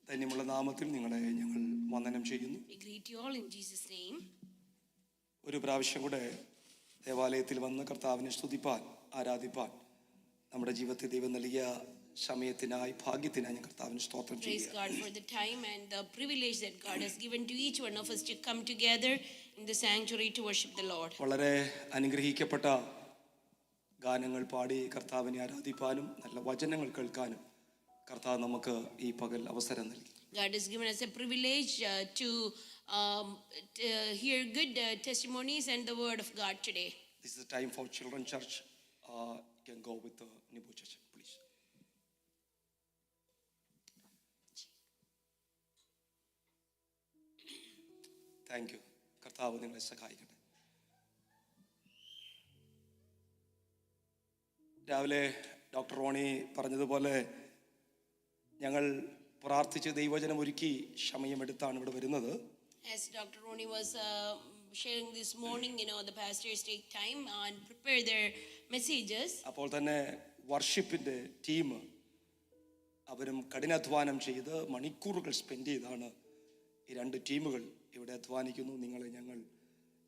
ധന്യമുള്ള നാമത്തിൽ നിങ്ങളെ ഞങ്ങൾ വന്ദനം ചെയ്യുന്നു. We greet you all in Jesus' name. ഒരു പ്രാവശ്യം കൂടെ ദേവാലയത്തിൽ വന്ന് കർത്താവിനെ സ്തുതിപ്പാൻ, ആരാധിപ്പാൻ നമ്മുടെ ജീവിതത്തിൽ ദൈവം നൽകിയ സമയത്തിനായി, ഭാഗ്യത്തിനായി ഞാൻ കർത്താവിന് സ്തോത്രം Praise ചെയ്യുന്നു. God for the time and the privilege that God has given to each one of us to come together in the sanctuary to worship the Lord. വളരെ അനുഗ്രഹിക്കപ്പെട്ട ഗാനങ്ങൾ പാടി കർത്താവിനെ ആരാധിപ്പാനും നല്ല വചനങ്ങൾ കേൾക്കാനും കർത്താവ് നമുക്ക് ഈ പകൽ അവസരം നൽകി. God has given us a privilege to hear good testimonies and the word of God today. This is the time for children church. You can go with the Nibu church, please. Thank you. കർത്താവ് നിങ്ങളെ സഹായിക്കട്ടെ. രാവിലെ doctor Roni പറഞ്ഞതുപോലെ ഞങ്ങൾ പ്രാർത്ഥിച്ച് ദൈവവചനം ഒരുക്കി സമയമെടുത്താണ് ഇവിടെ വരുന്നത്. As Dr. Roni was sharing this morning, the pastors take time and prepare their messages. അപ്പോൾ തന്നെ വർഷിപ്പിൻ്റെ ടീം അവരും കഠിനാധ്വാനം ചെയ്ത് മണിക്കൂറുകൾ സ്പെൻഡ് ചെയ്താണ് ഈ രണ്ട് ടീമുകൾ ഇവിടെ അധ്വാനിക്കുന്നു. നിങ്ങളെ ഞങ്ങൾ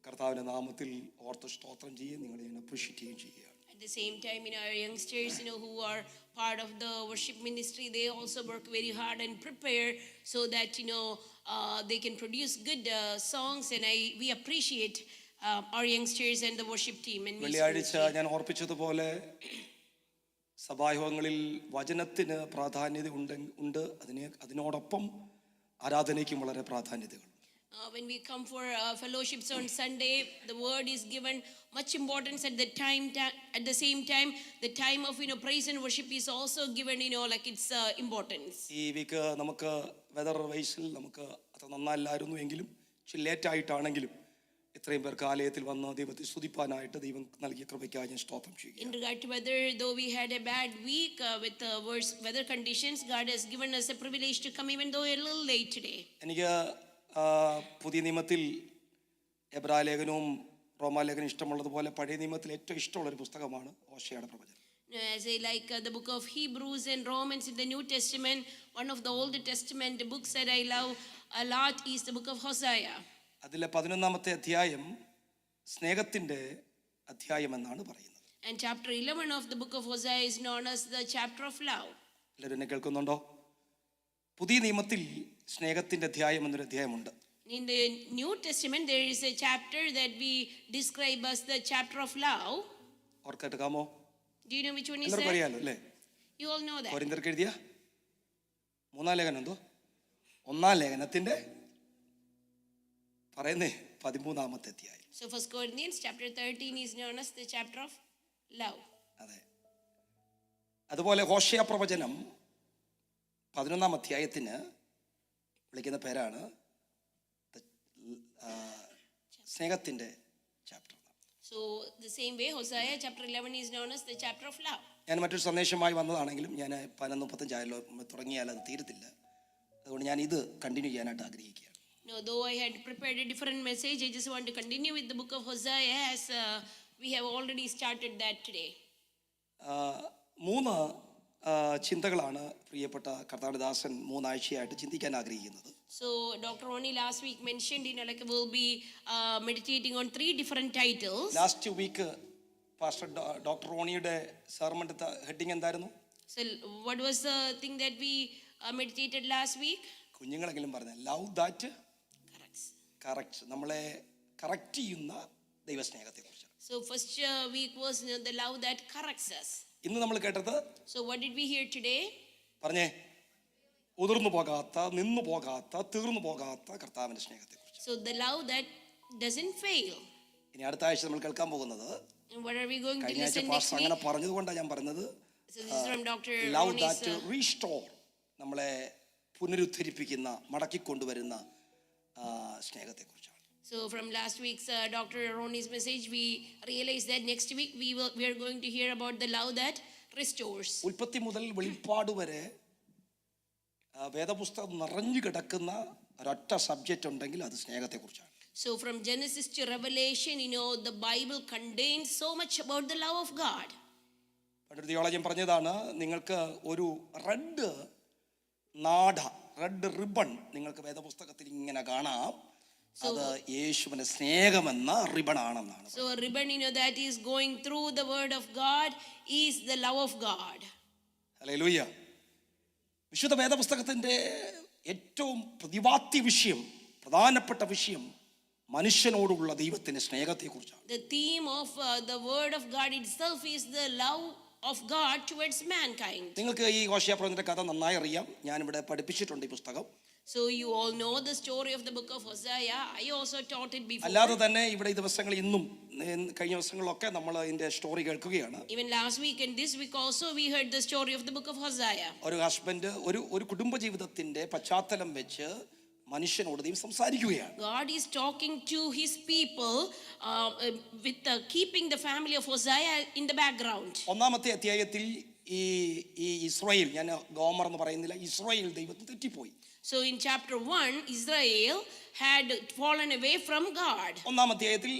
കർത്താവിൻ്റെ നാമത്തിൽ ഓർത്ത് സ്തോത്രം ചെയ്യുകയും നിങ്ങളെ ഞാൻ അപ്രീഷിയേറ്റ് ചെയ്യുകയും ചെയ്യുകയാണ്. At the same time, our youngsters, who are part of the worship ministry, they also work very hard and prepare so that, they can produce good songs. And we appreciate our youngsters and the worship team. And വെള്ളിയാഴ്ച ഞാൻ ഓർപ്പിച്ചതുപോലെ സഭായോഗങ്ങളിൽ വചനത്തിന് പ്രാധാന്യത ഉണ്ട്. അതിനോടൊപ്പം ആരാധനയ്ക്കും വളരെ പ്രാധാന്യതകൾ. When we come for fellowships on Sunday, the word is given much importance at at the same time, the time of praise and worship is also given like its importance. ഈ week നമുക്ക് weather വൈസിൽ നമുക്ക് അത്ര നന്നല്ലായിരുന്നു എങ്കിലും late ആയിട്ടാണെങ്കിലും ഇത്രയും പേർക്ക് ആലയത്തിൽ വന്ന് ദൈവത്തെ സ്തുതിപ്പാനായിട്ട് ദൈവം നൽകിയ കൃപയ്ക്കായി ഞാൻ സ്തോത്രം ചെയ്യുന്നു. In regard to weather, though we had a bad week with worse weather conditions, God has given us a privilege to come even though a little late today. എനിക്ക് പുതിയ നിയമത്തിൽ എബ്രായ ലേഖനവും റോമാലേഖനവും ഇഷ്ടമുള്ളതുപോലെ പഴയ നിയമത്തിൽ ഏറ്റവും ഇഷ്ടമുള്ളൊരു പുസ്തകമാണ് ഹോശേയുടെ പ്രവചനം. As I like the book of Hebrews and Romans in the New Testament, one of the Old Testament books that I love a lot is the book of Hosea. അതിലെ 11-ാമത്തെ അധ്യായം സ്നേഹത്തിൻ്റെ അധ്യായം എന്നാണ് പറയുന്നത്. And chapter 11 of the book of Hosea is known as the chapter of love. എല്ലാവരും എന്നെ കേൾക്കുന്നുണ്ടോ? പുതിയ നിയമത്തിൽ സ്നേഹത്തിൻ്റെ അധ്യായം എന്നൊരു അധ്യായമുണ്ട്. In the New Testament there is a chapter that we describe as the chapter of love. ഓർക്കെടുക്കാമോ? Do you know which one is എല്ലാവർക്കും that? അറിയാലോ അല്ലേ? You all know that. കൊരിന്ത്യർക്ക് എഴുതിയ 3-ാം ലേഖനം എന്തോ 1-ാം ലേഖനത്തിൻ്റെ പറയുന്നേ 13-ാമത്തെ അധ്യായം. So 1 Corinthians chapter 13 is known as the chapter of love. അതെ. അതുപോലെ ഹോശേയ പ്രവചനം 11-ാം അധ്യായത്തിന് വിളിക്കുന്ന പേരാണ് സ്നേഹത്തിൻ്റെ chapter. So the same way Hosea chapter 11 is known as the chapter of love. ഞാൻ മറ്റൊരു സന്ദേശമായി വന്നതാണെങ്കിലും ഞാൻ 11:35 തുടങ്ങിയാൽ അത് തീരത്തില്ല. അതുകൊണ്ട് ഞാൻ ഇത് കണ്ടിന്യൂ ചെയ്യാനായിട്ട് ആഗ്രഹിക്കുകയാണ്. No, though I had prepared a different message, I just want to continue with the book of Hosea as we have already started that today. 3 ചിന്തകളാണ് പ്രിയപ്പെട്ട കർത്താവിദാസൻ 3 ആഴ്ചയായിട്ട് ചിന്തിക്കാൻ ആഗ്രഹിക്കുന്നത്. So Dr. Roni last week mentioned we'll be meditating on 3 different titles. Last week pastor doctor റോണിയുടെ സെർമണിന്റെ heading എന്തായിരുന്നു? So what was the thing that we meditated last week? കുഞ്ഞുങ്ങളെങ്കിലും പറഞ്ഞ love that correct, നമ്മളെ correct ചെയ്യുന്ന ദൈവസ്നേഹത്തെക്കുറിച്ച്. So first week was the love that corrects us. ഇന്ന് നമ്മൾ കേട്ടത്, so what did we hear today? പറഞ്ഞേ, ഉതിർന്നു പോകാത്ത, നിന്നു പോകാത്ത, തീർന്നു പോകാത്ത കർത്താവിന്റെ സ്നേഹത്തെക്കുറിച്ച്. So the love that doesn't fail. ഇനി അടുത്ത ആഴ്ച നമ്മൾ കേൾക്കാൻ പോകുന്നത്, and what are we going to കഴിഞ്ഞ ആഴ്ച listen next പാസ്റ്റർ week? അങ്ങനെ പറഞ്ഞതുകൊണ്ടാണ് ഞാൻ പറഞ്ഞത്, so this is from Dr. Love Roni's that restore, നമ്മളെ പുനരുദ്ധരിപ്പിക്കുന്ന, മടക്കിക്കൊണ്ടുവരുന്ന സ്നേഹത്തെക്കുറിച്ചാണ്. So from last week's Dr. Roni's message, we realized that next week we are going to hear about the love that restores. ഉൽപ്പത്തി മുതൽ വെളിപ്പാട് വരെ വേദപുസ്തകം നിറഞ്ഞു കിടക്കുന്ന ഒരൊറ്റ subject ഉണ്ടെങ്കിൽ അത് സ്നേഹത്തെക്കുറിച്ചാണ്. So from Genesis to Revelation, the Bible contains so much about the love of God. പണ്ടൊരു തിയോളജിയൻ പറഞ്ഞതാണ്, നിങ്ങൾക്ക് ഒരു റെഡ് നാട റെഡ് റിബൺ നിങ്ങൾക്ക് വേദപുസ്തകത്തിൽ ഇങ്ങനെ കാണാം. അത് യേശുവിന്റെ സ്നേഹമെന്ന റിബൺ ആണെന്നാണ്. So a ribbon, that is going through the word of God is the love of God. Hallelujah. വിശുദ്ധ വേദപുസ്തകത്തിന്റെ ഏറ്റവും പ്രതിപാദ്യ വിഷയം, പ്രധാനപ്പെട്ട വിഷയം മനുഷ്യനോടുള്ള ദൈവത്തിന്റെ സ്നേഹത്തെക്കുറിച്ചാണ്. The theme of the word of God itself is the love of God towards mankind. നിങ്ങൾക്ക് ഈ ഹോശേയ പ്രവചനത്തിന്റെ കഥ നന്നായി അറിയാം. ഞാനിവിടെ പഠിപ്പിച്ചിട്ടുണ്ട് ഈ പുസ്തകം. So you all know the story of the book of Hosea. I also taught it before. അല്ലാതെ തന്നെ ഇവിടെ ഈ ദിവസങ്ങൾ ഇന്നും കഴിഞ്ഞ ദിവസങ്ങളിലൊക്കെ നമ്മൾ ഇതിന്റെ സ്റ്റോറി കേൾക്കുകയാണ്. Even last week and this week also we heard the story of the book of Hosea. ഒരു ഹസ്ബൻഡ് ഒരു കുടുംബ ജീവിതത്തിന്റെ പശ്ചാത്തലം വെച്ച് മനുഷ്യനോട് ദൈവം സംസാരിക്കുകയാണ്. God is talking to his people with keeping the family of Hosea in the background. ഒന്നാമത്തെ അധ്യായത്തിൽ ഈ ഇസ്രായേൽ, ഞാൻ ഗോമർ എന്ന് പറയുന്നില്ല, ഇസ്രായേൽ ദൈവത്തിന് തെറ്റിപ്പോയി. So in chapter 1, Israel had fallen away from God. ഒന്നാം അധ്യായത്തിൽ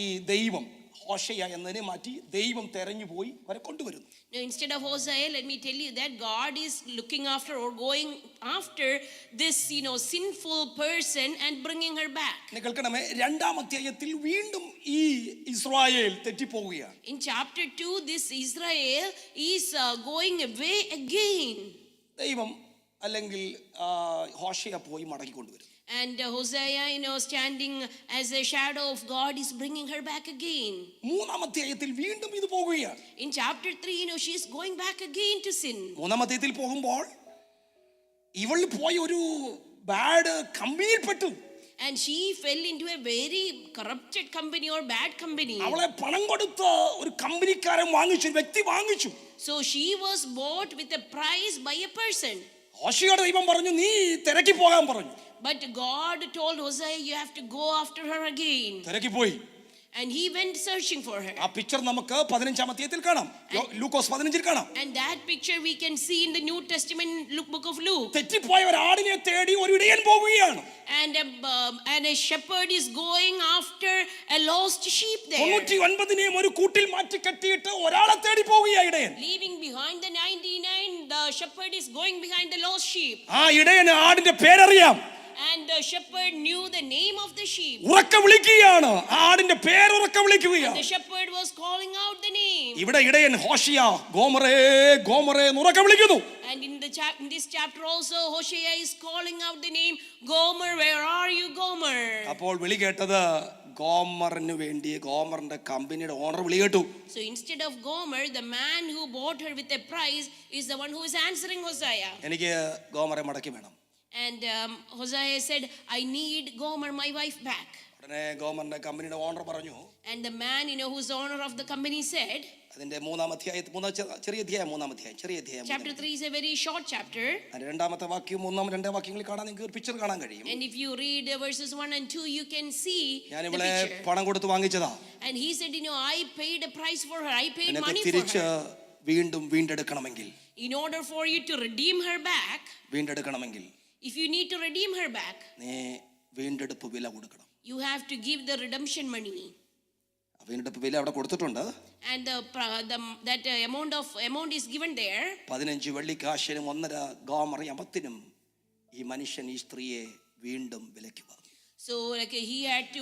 ഈ ദൈവം ഹോശേയ എന്നതിനെ മാറ്റി ദൈവം തെരഞ്ഞു പോയി അവരെ കൊണ്ടുവരുന്നു. Now instead of Hosea, let me tell you that God is looking after or going after this sinful person and bringing her back. കേൾക്കണമേ, രണ്ടാം അധ്യായത്തിൽ വീണ്ടും ഈ Israel തെറ്റിപ്പോവുകയാണ്. In chapter 2, this Israel is going away again. ദൈവം അല്ലെങ്കിൽ ഹോശേയ പോയി മടക്കി കൊണ്ടുവരും. And Hosea, standing as a shadow of God, is bringing her back again. മൂന്നാം അധ്യായത്തിൽ വീണ്ടും ഇത് പോകുകയാണ്. In chapter 3, she is going back again to sin. മൂന്നാം അധ്യായത്തിൽ പോകുമ്പോൾ ഇവൾ പോയി ഒരു ബാഡ് കമ്പനിയിൽ പെട്ടു. And she fell into a very corrupted company or bad company. അവളെ പണം കൊടുത്ത് ഒരു കമ്പനിക്കാരൻ വാങ്ങിച്ചു, വ്യക്തി വാങ്ങിച്ചു. So she was bought with a price by a person. ഹോശേയയോട് ദൈവം പറഞ്ഞു, നീ തിരക്കി പോകാൻ പറഞ്ഞു. But God told Hosea, you have to go after her again. തിരക്കി പോയി. And he went searching for her. ആ പിക്ചർ നമുക്ക് 15-ാം അധ്യായത്തിൽ കാണാം, ലൂക്കോസ് 15-ൽ കാണാം. And that picture we can see in the New Testament book of Luke. തെറ്റിപ്പോയ ഒരു ആടിനെ തേടി ഒരു ഇടയൻ പോകുകയാണ്. And a shepherd is going after a lost sheep there. 99-നെയും ഒരു കൂട്ടിൽ മാറ്റി കെട്ടിയിട്ട് ഒരാളെ തേടി പോകുകയാണ് ഇടയൻ. Leaving behind the 99, the shepherd is going behind the lost sheep. ആ ഇടയന് ആടിന്റെ പേരറിയാം. And the shepherd knew the name of the sheep. ഉറക്കെ വിളിക്കുകയാണ്, ആടിന്റെ പേര് ഉറക്കെ വിളിക്കുകയാണ്. The shepherd was calling out the name. ഇവിടെ ഇടയൻ ഹോശേയ ഗോമറേ ഗോമറേ എന്ന് ഉറക്കെ വിളിക്കുന്നു. And in this chapter also Hosea is calling out the name Gomer, where are you, Gomer? അപ്പോൾ വിളി കേട്ടത് ഗോമറിന് വേണ്ടി ഗോമറിന്റെ കമ്പനിയുടെ ഓണർ വിളി കേട്ടു. So instead of Gomer, the man who bought her with a price is the one who is answering Hosea. എനിക്ക് ഗോമറെ മടക്കി വേണം. And Hosea said, I need Gomer, my wife, back. ഉടനെ ഗോമറിന്റെ കമ്പനിയുടെ ഓണർ പറഞ്ഞു. And the man, who's the owner of the company said, അതിന്റെ മൂന്നാം അധ്യായം ചെറിയ അധ്യായം chapter 3 is a very short chapter. രണ്ടാമത്തെ വാക്യം രണ്ടേ വാക്യങ്ങളിൽ കാണാൻ നിങ്ങൾക്ക് ഒരു പിക്ചർ കാണാൻ കഴിയും. And if you read verses 1 and 2, you can see ഞാൻ the ഇവളെ picture. പണം കൊടുത്ത് വാങ്ങിച്ചതാ. And he said, I paid a price for her. I paid money for തിരിച്ച് her. വീണ്ടും വീണ്ടെടുക്കണമെങ്കിൽ, In order for you to redeem her back, വീണ്ടെടുക്കണമെങ്കിൽ if you need to redeem her back, നീ വീണ്ടെടുപ്പ് വില കൊടുക്കണം. you have to give the redemption money. വീണ്ടെടുപ്പ് വില അവിടെ കൊടുത്തിട്ടുണ്ട്. And that amount is given there. 15 വെള്ളിക്കാശിനും 1.5 ഗോമർ യമത്തിനും ഈ മനുഷ്യൻ ഈ സ്ത്രീയെ വീണ്ടും വിലയ്ക്ക് വാങ്ങി. So he had to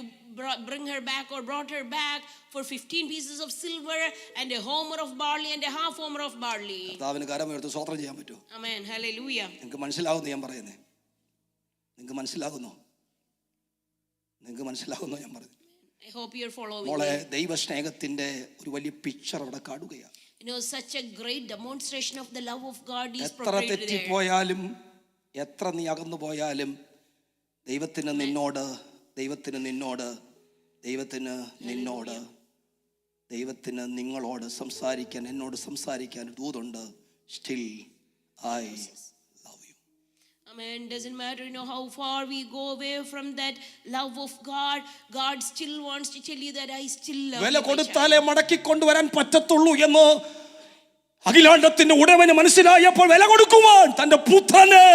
bring her back or brought her back for 15 pieces of silver and a homer of barley and a half homer of barley. കർത്താവിന് കരമുയർത്തി സ്തോത്രം ചെയ്യാൻ പറ്റുമോ? Amen. Hallelujah. നിങ്ങൾക്ക് മനസ്സിലാകുന്നു ഞാൻ പറയുന്നേ? നിങ്ങൾക്ക് മനസ്സിലാകുന്നു ഞാൻ പറയുന്നത്? I hope you're following മോളെ, me. ദൈവസ്നേഹത്തിന്റെ ഒരു വലിയ പിക്ചർ അവിടെ കാണുകയാണ്. Such a great demonstration of the love of God is എത്ര portrayed there. തെറ്റിപ്പോയാലും എത്ര നീ അകന്നു പോയാലും ദൈവത്തിന് നിന്നോട് നിങ്ങളോട് സംസാരിക്കാൻ, എന്നോട് സംസാരിക്കാൻ ദൂതുണ്ട്. Still I love you. Amen. Doesn't matter, how far we go away from that love of God, God still wants to tell you that I still love you. വില കൊടുത്താലേ മടക്കി കൊണ്ടുവരാൻ പറ്റത്തുള്ളൂ എന്ന് അഖിലാണ്ടത്തിന്റെ ഉടമന് മനസ്സിലായപ്പോൾ വില കൊടുക്കുവാൻ തന്റെ പുത്രനെ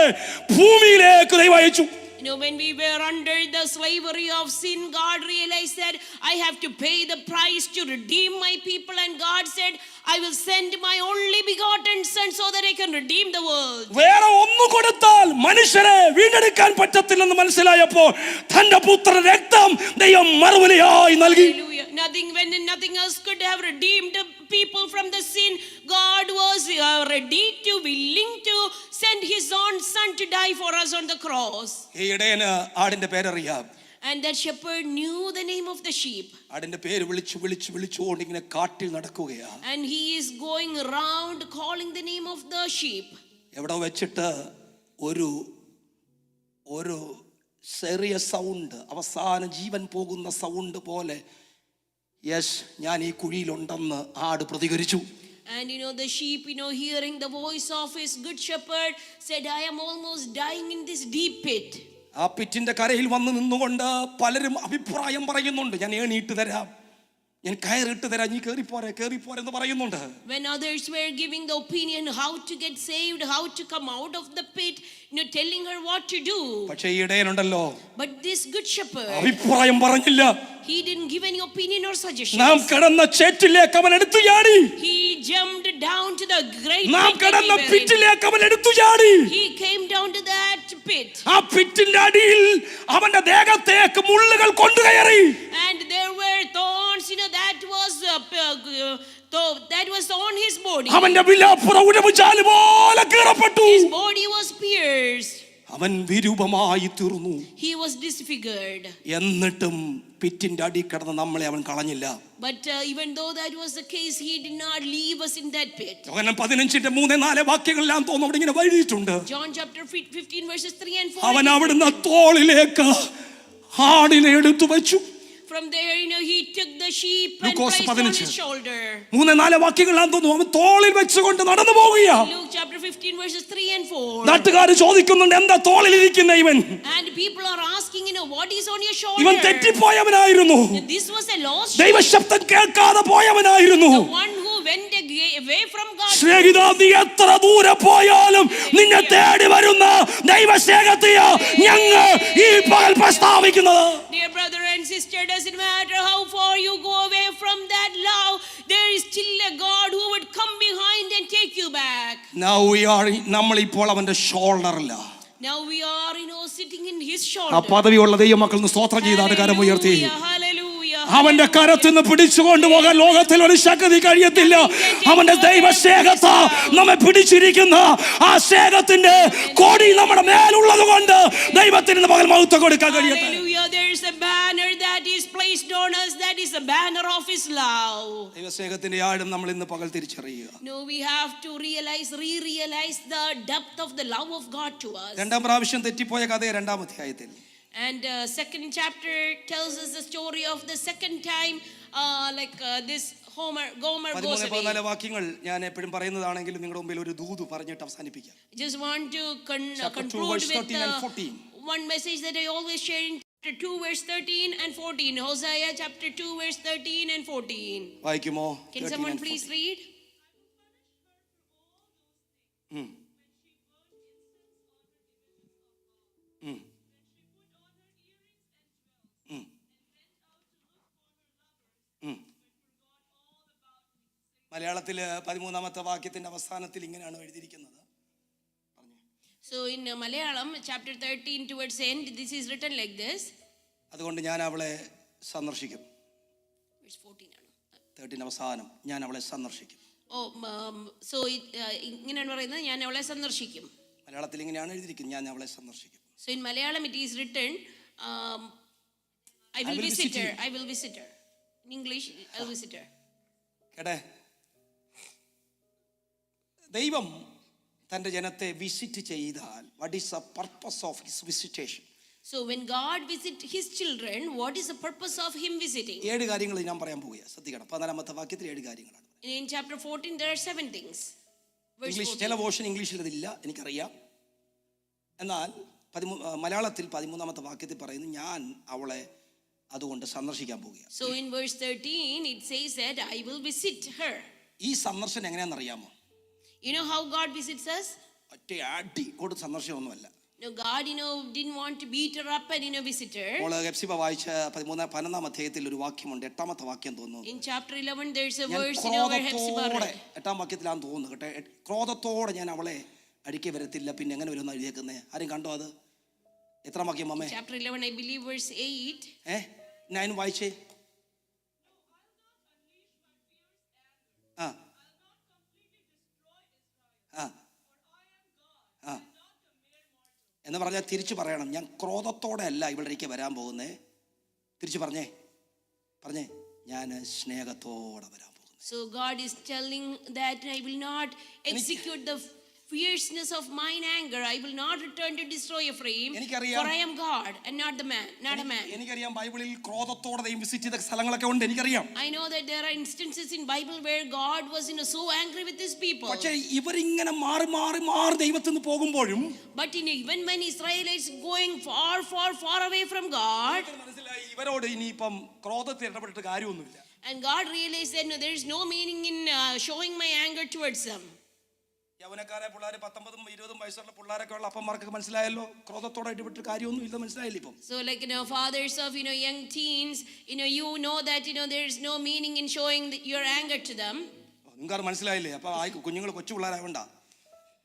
ഭൂമിയിലേക്ക് ദൈവം അയച്ചു. You know, when we were under the slavery of sin, God realized that I have to pay the price to redeem my people. And God said, I will send my only begotten son so that I can redeem the world. വേറെ ഒന്നു കൊടുത്താൽ മനുഷ്യരെ വീണ്ടെടുക്കാൻ പറ്റത്തില്ലെന്ന് മനസ്സിലായപ്പോൾ തന്റെ പുത്ര രക്തം ദൈവം മറുവിലയായി നൽകി. Hallelujah. Nothing else could have redeemed the people from the sin. God was willing to send his own son to die for us on the cross. ഈ ഇടയന് ആടിന്റെ പേരറിയാം. And that shepherd knew the name of the sheep. ആടിന്റെ പേര് വിളിച്ചുകൊണ്ട് ഇങ്ങനെ കാട്ടിൽ നടക്കുകയാ. And he is going around calling the name of the sheep. എവിടെ വെച്ചിട്ട് ഒരു ചെറിയ സൗണ്ട്, അവസാന ജീവൻ പോകുന്ന സൗണ്ട് പോലെ, യെസ് ഞാൻ ഈ കുഴിയിലുണ്ടെന്ന് ആട് പ്രതികരിച്ചു. And the sheep, hearing the voice of his good shepherd, said, I am almost dying in this deep pit. ആ പിറ്റിന്റെ കരയിൽ വന്ന് നിന്നുകൊണ്ട് പലരും അഭിപ്രായം പറയുന്നുണ്ട്. ഞാൻ ഏണിയിട്ട് തരാം, ഞാൻ കയറിട്ട് തരാം, നീ കേറിപ്പോരെന്ന് പറയുന്നുണ്ട്. When others were giving the opinion how to get saved, how to come out of the pit, telling her what to do. പക്ഷേ ഈ ഇടയനുണ്ടല്ലോ, But this good shepherd, അഭിപ്രായം പറഞ്ഞില്ല. he didn't give any opinion or suggestions. നാം കിടന്ന ചേറ്റിലേക്ക് അവൻ എടുത്തു ചാടി. He jumped down to the great നാം pit. കിടന്ന പിറ്റിലേക്ക് അവൻ എടുത്തു ചാടി. He came down to that pit. ആ പിറ്റിന്റെ അടിയിൽ അവന്റെ ദേഹത്തേക്ക് മുള്ളുകൾ കൊണ്ടുകയറി. And there were thorns, that was on his body. അവന്റെ വിലാപ്പുറ ഉരവുചാല് പോലെ കീറപ്പെട്ടു. His body was pierced. അവൻ വിരൂപമായി തീർന്നു. He was disfigured. എന്നിട്ടും പിറ്റിന്റെ അടി കിടന്ന് നമ്മളെ അവൻ കളഞ്ഞില്ല. But even though that was the case, he did not leave us in that pit. യോഹന്നാൻ 15:3-4 വാക്യങ്ങളെല്ലാം തോന്നുന്നു ഇങ്ങനെ എഴുതിയിട്ടുണ്ട്. John chapter 15 verses 3 and 4. അവൻ അവിടുന്ന് തോളിലേക്ക് ആടിനെ എടുത്തു വെച്ചു. From there, he took the sheep and Lucas placed on 15. his shoulder. 3-4 വാക്യങ്ങളാം തോന്നുന്നു അവൻ തോളിൽ വെച്ചുകൊണ്ട് നടന്നു പോകുകയാ. Luke chapter 15 verses 3 and 4. നാട്ടുകാർ ചോദിക്കുന്നുണ്ട്, എന്താ തോളിലിരിക്കുന്ന ഇവൻ? And people are asking, what is on your shoulder? ഇവൻ തെറ്റിപ്പോയവനായിരുന്നു. This was a lost ദൈവശബ്ദം കേൾക്കാതെ പോയവനായിരുന്നു. the one who went away from God. സ്നേഹിത, നീ എത്ര ദൂരെ പോയാലും നിന്നെ തേടി വരുന്ന ദൈവസ്നേഹത്തെയാ ഞങ്ങൾ ഈ പകൽ പ്രസ്താവിക്കുന്നത്. Dear brother and sister, doesn't matter how far you go away from that love, there is still a God who would come behind and take you back. നമ്മളിപ്പോൾ അവന്റെ ഷോൾഡറില്ല. Now we are, sitting in his shoulder. ആ പദവിയുള്ള ദൈവമക്കൾ സ്തോത്രം ചെയ്താണ് കരം ഉയർത്തി. Hallelujah. അവന്റെ കരത്തിൽ നിന്ന് പിടിച്ചുകൊണ്ട് പോകാൻ ലോകത്തിൽ ഒരു ശക്തി കഴിയത്തില്ല. അവന്റെ ദൈവസ്നേഹത്താ നമ്മെ പിടിച്ചിരിക്കുന്ന ആ സ്നേഹത്തിന്റെ കൊടി നമ്മുടെ മേലുള്ളത് കൊണ്ട് ദൈവത്തിന് പകൽ മഹത്വം കൊടുക്കാൻ കഴിയട്ടെ. Hallelujah. There is a banner that is placed on us, that is a banner of his love. ദൈവസ്നേഹത്തിന്റെ ആഴം നമ്മൾ ഇന്ന് പകൽ തിരിച്ചറിയുക. No, we have to re-realize the depth of the love of God to us. രണ്ടാം പ്രാവശ്യം തെറ്റിപ്പോയ കഥ 2-ാം അധ്യായത്തിൽ. And second chapter tells us the story of the second time, this Gomer goes away. 13-14 വാക്യങ്ങൾ ഞാൻ എപ്പോഴും പറയുന്നതാണെങ്കിലും നിങ്ങളുടെ മുമ്പിൽ ഒരു ദൂത് പറഞ്ഞിട്ട് അവസാനിപ്പിക്കാം. I just want to conclude verse with 13 and 14. One message that I always share in chapter 2 verse 13 and 14. Hosea chapter 2 verse 13 and 14. വായിക്കുമോ? Can someone please read? മലയാളത്തില് 13-ാമത്തെ വാക്യത്തിന്റെ അവസാനത്തിൽ ഇങ്ങനെയാണ് എഴുതിയിരിക്കുന്നത്. So in Malayalam chapter 13 towards end, this is written like this. അതുകൊണ്ട് ഞാൻ അവളെ സന്ദർശിക്കും. Verse 14 ആണ്. 13 അവസാനം ഞാൻ അവളെ സന്ദർശിക്കും. So ഇങ്ങനെയാണ് പറയുന്നത്, ഞാൻ അവളെ സന്ദർശിക്കും. മലയാളത്തിൽ ഇങ്ങനെയാണ് എഴുതിയിരിക്കുന്നത്, ഞാൻ അവളെ സന്ദർശിക്കും. So in Malayalam it is written, I will visit her. I will visit her. In English, I will visit her. കേട്ടെ, ദൈവം തൻ്റെ ജനത്തെ വിസിറ്റ് ചെയ്താൽ what is the purpose of his visitation? So when God visits his children, what is the purpose of him visiting? 7 കാര്യങ്ങൾ ഞാൻ പറയാൻ പോവുകയാണ്. ശ്രദ്ധിക്കണം. 14-ാമത്തെ വാക്യത്തിൽ 7 കാര്യങ്ങളാണ്. In chapter 14 there are 7 things. English ചില പോർഷൻ ഇംഗ്ലീഷിൽ ഇതില്ല, എനിക്കറിയാം. എന്നാൽ മലയാളത്തിൽ 13-ാമത്തെ വാക്യത്തിൽ പറയുന്നു, ഞാൻ അവളെ അതുകൊണ്ട് സന്ദർശിക്കാൻ പോവുകയാണ്. So in verse 13 it says that I will visit her. ഈ സന്ദർശനം എങ്ങനെയാണെന്ന് അറിയാമോ? You know how God visits us? ഒറ്റ അടി കൊടുത്ത് സന്ദർശനമൊന്നുമല്ല. No, God, didn't want to beat her up and, visit her. അപ്പോൾ ഹെപ്സിബ വായിച്ച 15 അധ്യായത്തിൽ ഒരു വാക്യമുണ്ട്, 8ാമത്തെ വാക്യം തോന്നുന്നു. In chapter 11, there's a ഞാൻ verse, where Hephzibah ക്രോധത്തോടെ, read. 8ാം വാക്യത്തിലാന്ന് തോന്നുന്നു കേട്ടെ, ക്രോധത്തോടെ ഞാൻ അവളെ അടിക്കെ വരത്തില്ല, പിന്നെ എങ്ങനെ വരുന്ന എഴുതിയേക്കുന്നേ? ആരും കണ്ടോ അത്? എത്രാം വാക്യം അമ്മേ? Chapter 11, I believe, verse 8. ഞാൻ വായിച്ചേ. ആ ആ ആ എന്ന് പറഞ്ഞാൽ തിരിച്ചു പറയണം, ഞാൻ ക്രോധത്തോടെ അല്ല ഇവളിലേക്ക് വരാൻ പോകുന്നേ. തിരിച്ചു പറഞ്ഞേ, ഞാൻ സ്നേഹത്തോടെ വരാൻ പോകുന്നു. So God is telling that I will not execute the fierceness of mine anger. I will not return to destroy Ephraim, for I am God and not a man. എനിക്കറിയാം ബൈബിളിൽ ക്രോധത്തോടെ ദൈവം വിസിറ്റ് ചെയ്ത സ്ഥലങ്ങളൊക്കെ ഉണ്ട്, എനിക്കറിയാം. I know that there are instances in Bible where God was so angry with his people. പക്ഷേ ഇവരിങ്ങനെ മാറി ദൈവത്തിൽ നിന്ന് പോകുമ്പോഴും, but even when Israelites going far away from God, മനസ്സിലായി ഇവരോട് ഇനിയിപ്പം ക്രോധത്തിൽ ഇടപെട്ടിട്ട് കാര്യമൊന്നുമില്ല. and God realized that there is no meaning in showing my anger towards them. യൗവനക്കാരെ പിള്ളേർ 19-20 വയസ്സുള്ള പിള്ളേരൊക്കെ ഉള്ള അപ്പന്മാർക്ക് മനസ്സിലായല്ലോ ക്രോധത്തോടെ ഇടപെട്ട് കാര്യമൊന്നും ഇല്ല, മനസ്സിലായില്ല ഇപ്പം. So like fathers of young teens, you know that there is no meaning in showing your anger to them. നിങ്ങൾക്ക് മനസ്സിലായില്ലേ? അപ്പൊ കുഞ്ഞുങ്ങൾ കൊച്ചു പിള്ളേരാവണ്ട,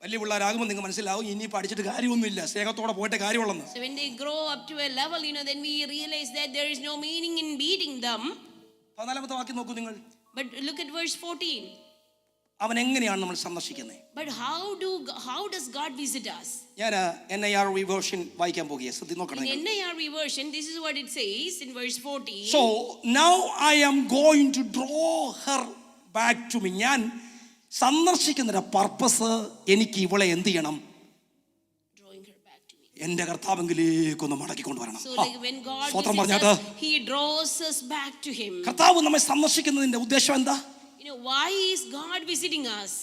വലിയ പിള്ളേരാകുമ്പോൾ നിങ്ങൾക്ക് മനസ്സിലാവും ഇനി പഠിച്ചിട്ട് കാര്യമൊന്നുമില്ല, സ്നേഹത്തോടെ പോയിട്ട് കാര്യമുള്ളെന്ന്. So when they grow up to a level, then we realize that there is no meaning in beating them. 14ാമത്തെ വാക്യം നോക്കൂ നിങ്ങൾ. But look at verse 14. അവൻ എങ്ങനെയാണ് നമ്മൾ സന്ദർശിക്കുന്നത്? But how does God visit us? ഞാൻ NIRV വേർഷൻ വായിക്കാൻ പോകുകയാണ്, ശ്രദ്ധ നോക്കണം. In NIRV version, this is what it says in verse 14. So now I am going to draw her back to me. ഞാൻ സന്ദർശിക്കുന്നതിന്റെ പർപ്പസ് എനിക്ക് ഇവളെ എന്ത് ചെയ്യണം? Drawing her back to me. എന്റെ കർത്താവെങ്കിലേക്ക് ഒന്ന് മടക്കി കൊണ്ടുവരണം. So like when God സ്വതന്ത്രം visits പറഞ്ഞാട്ട് us, he draws us back to him. കർത്താവ് നമ്മെ സന്ദർശിക്കുന്നതിന്റെ ഉദ്ദേശം എന്താ? Why is God visiting us?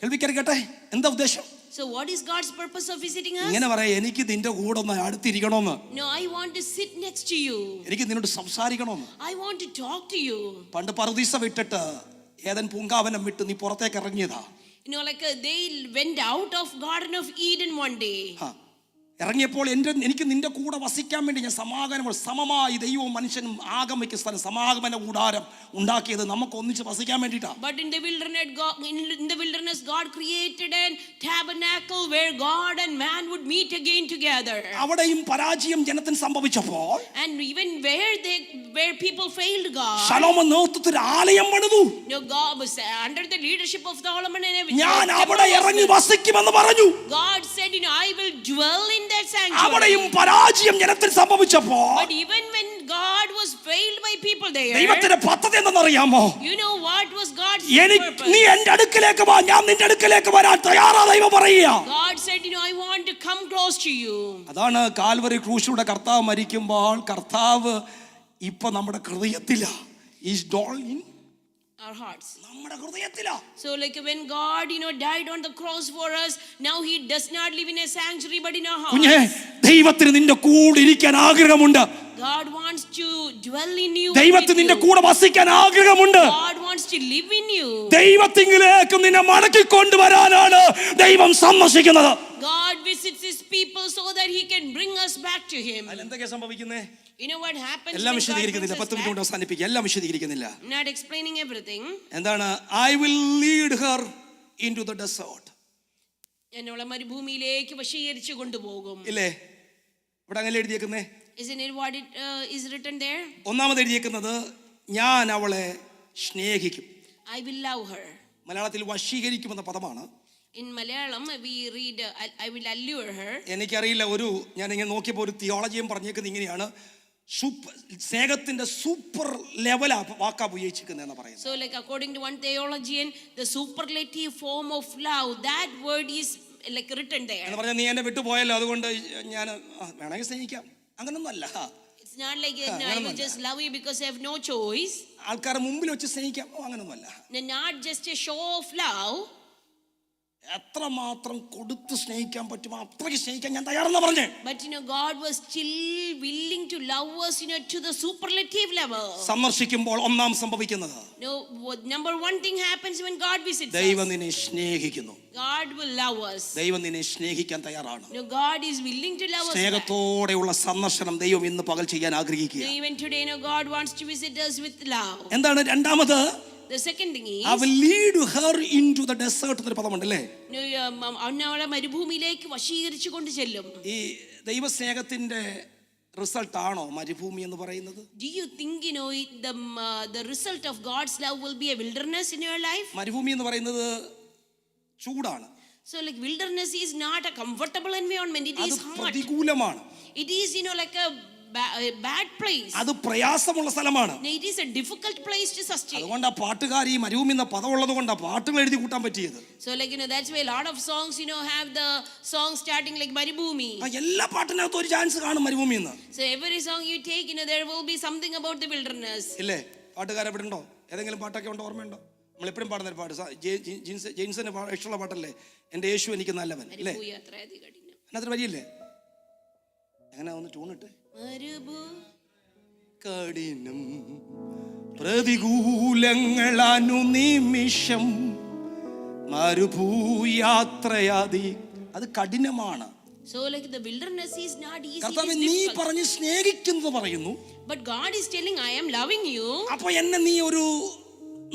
കേൾവിക്കറിയട്ടെ, എന്താ ഉദ്ദേശം? So what is God's purpose of visiting us? ഇങ്ങനെ പറയാ, എനിക്ക് നിന്റെ കൂടെ ഒന്ന് അടുത്തിരിക്കണമെന്ന്. No, I want to sit next to you. എനിക്ക് നിന്നോട് സംസാരിക്കണമെന്ന്. I want to talk to you. പണ്ട് പറുദീസ വിട്ടിട്ട് ഏദൻ പൂങ്കാവനം വിട്ട് നീ പുറത്തേക്ക് ഇറങ്ങിയതാ. They went out of Garden of Eden one day. ഇറങ്ങിയപ്പോൾ എനിക്ക് നിന്റെ കൂടെ വസിക്കാൻ വേണ്ടി ഞാൻ സമമായി ദൈവവും മനുഷ്യനും ആഗമിക്കുന്ന സ്ഥലം സമാഗമന കൂടാരം ഉണ്ടാക്കിയത് നമുക്ക് ഒന്നിച്ച് വസിക്കാൻ വേണ്ടിയിട്ടാ. But in the wilderness God created a tabernacle where God and man would meet again together. അവിടെയും പരാജയം ജനത്തിന് സംഭവിച്ചപ്പോൾ, and even where people failed God, ശലോമോൻ നേതൃത്വത്തിൽ ആലയം പണിതു. God was under the leadership of Solomon and everything. ഞാൻ അവിടെ ഇറങ്ങി വസിക്കുമെന്ന് പറഞ്ഞു. God said, I will dwell in that sanctuary. അവിടെയും പരാജയം ജനത്തിന് സംഭവിച്ചപ്പോൾ, but even when God was failed by people there, ദൈവത്തിന്റെ പദ്ധതി എന്തെന്നറിയാമോ? what was God's purpose? നീ എന്റെ അടുക്കലേക്ക് വാ, ഞാൻ നിന്റെ അടുക്കലേക്ക് വരാൻ തയ്യാറാ ദൈവം പറയുക. God said, I want to come close to you. അതാണ് കാൽവരി ക്രൂശിലൂടെ കർത്താവ് മരിക്കുമ്പോൾ കർത്താവ് ഇപ്പൊ നമ്മുടെ ഹൃദയത്തിലാ. Is dwelling our hearts. നമ്മുടെ ഹൃദയത്തിലാ. So like when God died on the cross for us, now he does not live in a sanctuary but in our hearts. കുഞ്ഞേ, ദൈവത്തിന് നിന്റെ കൂടെ ഇരിക്കാൻ ആഗ്രഹമുണ്ട്. God wants to dwell in you. ദൈവത്തിന് നിന്റെ കൂടെ വസിക്കാൻ ആഗ്രഹമുണ്ട്. God wants to live in you. ദൈവത്തിലേക്ക് നിന്നെ മടക്കി കൊണ്ടുവരാനാണ് ദൈവം സന്ദർശിക്കുന്നത്. God visits his people so that he can bring us back to him. എന്തൊക്കെയാ സംഭവിക്കുന്നേ? What happens? എല്ലാം വിശദീകരിക്കുന്നില്ല, 10 മിനിറ്റ് അവസാനിപ്പിക്കുക. എല്ലാം വിശദീകരിക്കുന്നില്ല. I'm not explaining everything. എന്താണ്? I will lead her into the desert. എന്നോളെ മരുഭൂമിയിലേക്ക് വശീകരിച്ചു കൊണ്ടുപോകും. ഇല്ലേ? ഇവിടെ അങ്ങനെ എഴുതിയേക്കുന്നേ. Isn't it what it is written there? ഒന്നാമത് എഴുതിയേക്കുന്നത് ഞാൻ അവളെ സ്നേഹിക്കും. I will love her. മലയാളത്തിൽ വശീകരിക്കുമെന്ന പദമാണ്. In Malayalam we read I will allure her. എനിക്കറിയില്ല, ഞാൻ ഇങ്ങനെ നോക്കിയപ്പോൾ ഒരു തിയോളജിയും പറഞ്ഞേക്കുന്നത് ഇങ്ങനെയാണ്, സ്നേഹത്തിന്റെ സൂപ്പർ ലെവലാ വാക്കാ ഉപയോഗിച്ചിരിക്കുന്നതെന്ന് പറയുന്നത്. So like according to one theologian, the superlative form of love, that word is like written there. എന്ന് പറഞ്ഞാൽ നീ എന്നെ വിട്ടുപോയല്ലോ, അതുകൊണ്ട് ഞാൻ വേണമെങ്കിൽ സ്നേഹിക്കാം, അങ്ങനൊന്നും അല്ല. It's not like I will just love you because I have no choice. ആൾക്കാരെ മുമ്പിൽ വെച്ച് സ്നേഹിക്കാം, അങ്ങനൊന്നും അല്ല. Not just a show of love. എത്രമാത്രം കൊടുത്ത് സ്നേഹിക്കാൻ പറ്റുമോ അത്രയ്ക്ക് സ്നേഹിക്കാൻ ഞാൻ തയ്യാറെന്നാ പറഞ്ഞേ. But God was still willing to love us, to the superlative level. സന്ദർശിക്കുമ്പോൾ ഒന്നാം സംഭവിക്കുന്നത് Number one thing happens when God visits ദൈവം us. നിന്നെ സ്നേഹിക്കുന്നു. God will love us. ദൈവം നിന്നെ സ്നേഹിക്കാൻ തയ്യാറാണ്. God is willing to love us. സ്നേഹത്തോടെയുള്ള സന്ദർശനം ദൈവം ഇന്ന് പകൽ ചെയ്യാൻ ആഗ്രഹിക്കുക. Even today, God wants to visit us with love. എന്താണ് രണ്ടാമത്? The second thing is, I will lead her into the desert എന്നൊരു പദമുണ്ട് അല്ലേ? അവനെ മരുഭൂമിയിലേക്ക് വശീകരിച്ചു കൊണ്ട് ചെല്ലും. ഈ ദൈവസ്നേഹത്തിന്റെ റിസൾട്ട് ആണോ മരുഭൂമി എന്ന് പറയുന്നത്? Do you think the result of God's love will be a wilderness in your life? മരുഭൂമി എന്ന് പറയുന്നത് ചൂടാണ്. So like wilderness is not a comfortable environment. It is hot. പ്രതികൂലമാണ്. It is like a bad place. അത് പ്രയാസമുള്ള സ്ഥലമാണ്. It is a difficult place to sustain. അതുകൊണ്ട് ആ പാട്ടുകാർ ഈ മരുഭൂമി എന്ന പദം ഉള്ളത് കൊണ്ട് ആ പാട്ടുകൾ എഴുതി കൂട്ടാൻ പറ്റിയത്. So like that's why a lot of songs have the song starting like Maribhumi. എല്ലാ പാട്ടിനകത്തും ഒരു ചാൻസ് കാണും മരുഭൂമി എന്ന്. So every song you take there will be something about the wilderness. ഇല്ലേ? പാട്ടുകാരെ എവിടെ ഉണ്ടോ? ഏതെങ്കിലും പാട്ടൊക്കെ ഉണ്ടോ? ഓർമ്മയുണ്ടോ? നമ്മൾ എപ്പോഴും പാടുന്ന ഒരു പാട്ട് ജെയിംസിന് ഇഷ്ടമുള്ള പാട്ടല്ലേ, എൻ്റെ യേശു എനിക്ക് നല്ലവൻ അല്ലേ? അതിനകത്ത് വരിയില്ലേ? എങ്ങനെ ഒന്ന് ട്യൂണിട്ട് കഠിനം പ്രതികൂലങ്ങൾ അനുനിമിഷം മരുഭൂയാത്രയാതി അത് കഠിനമാണ്. So like the wilderness is not easy. കർത്താവേ നീ പറഞ്ഞ് സ്നേഹിക്കുന്നത് പറയുന്നു. But God is telling I am loving you. അപ്പോൾ എന്നെ നീ ഒരു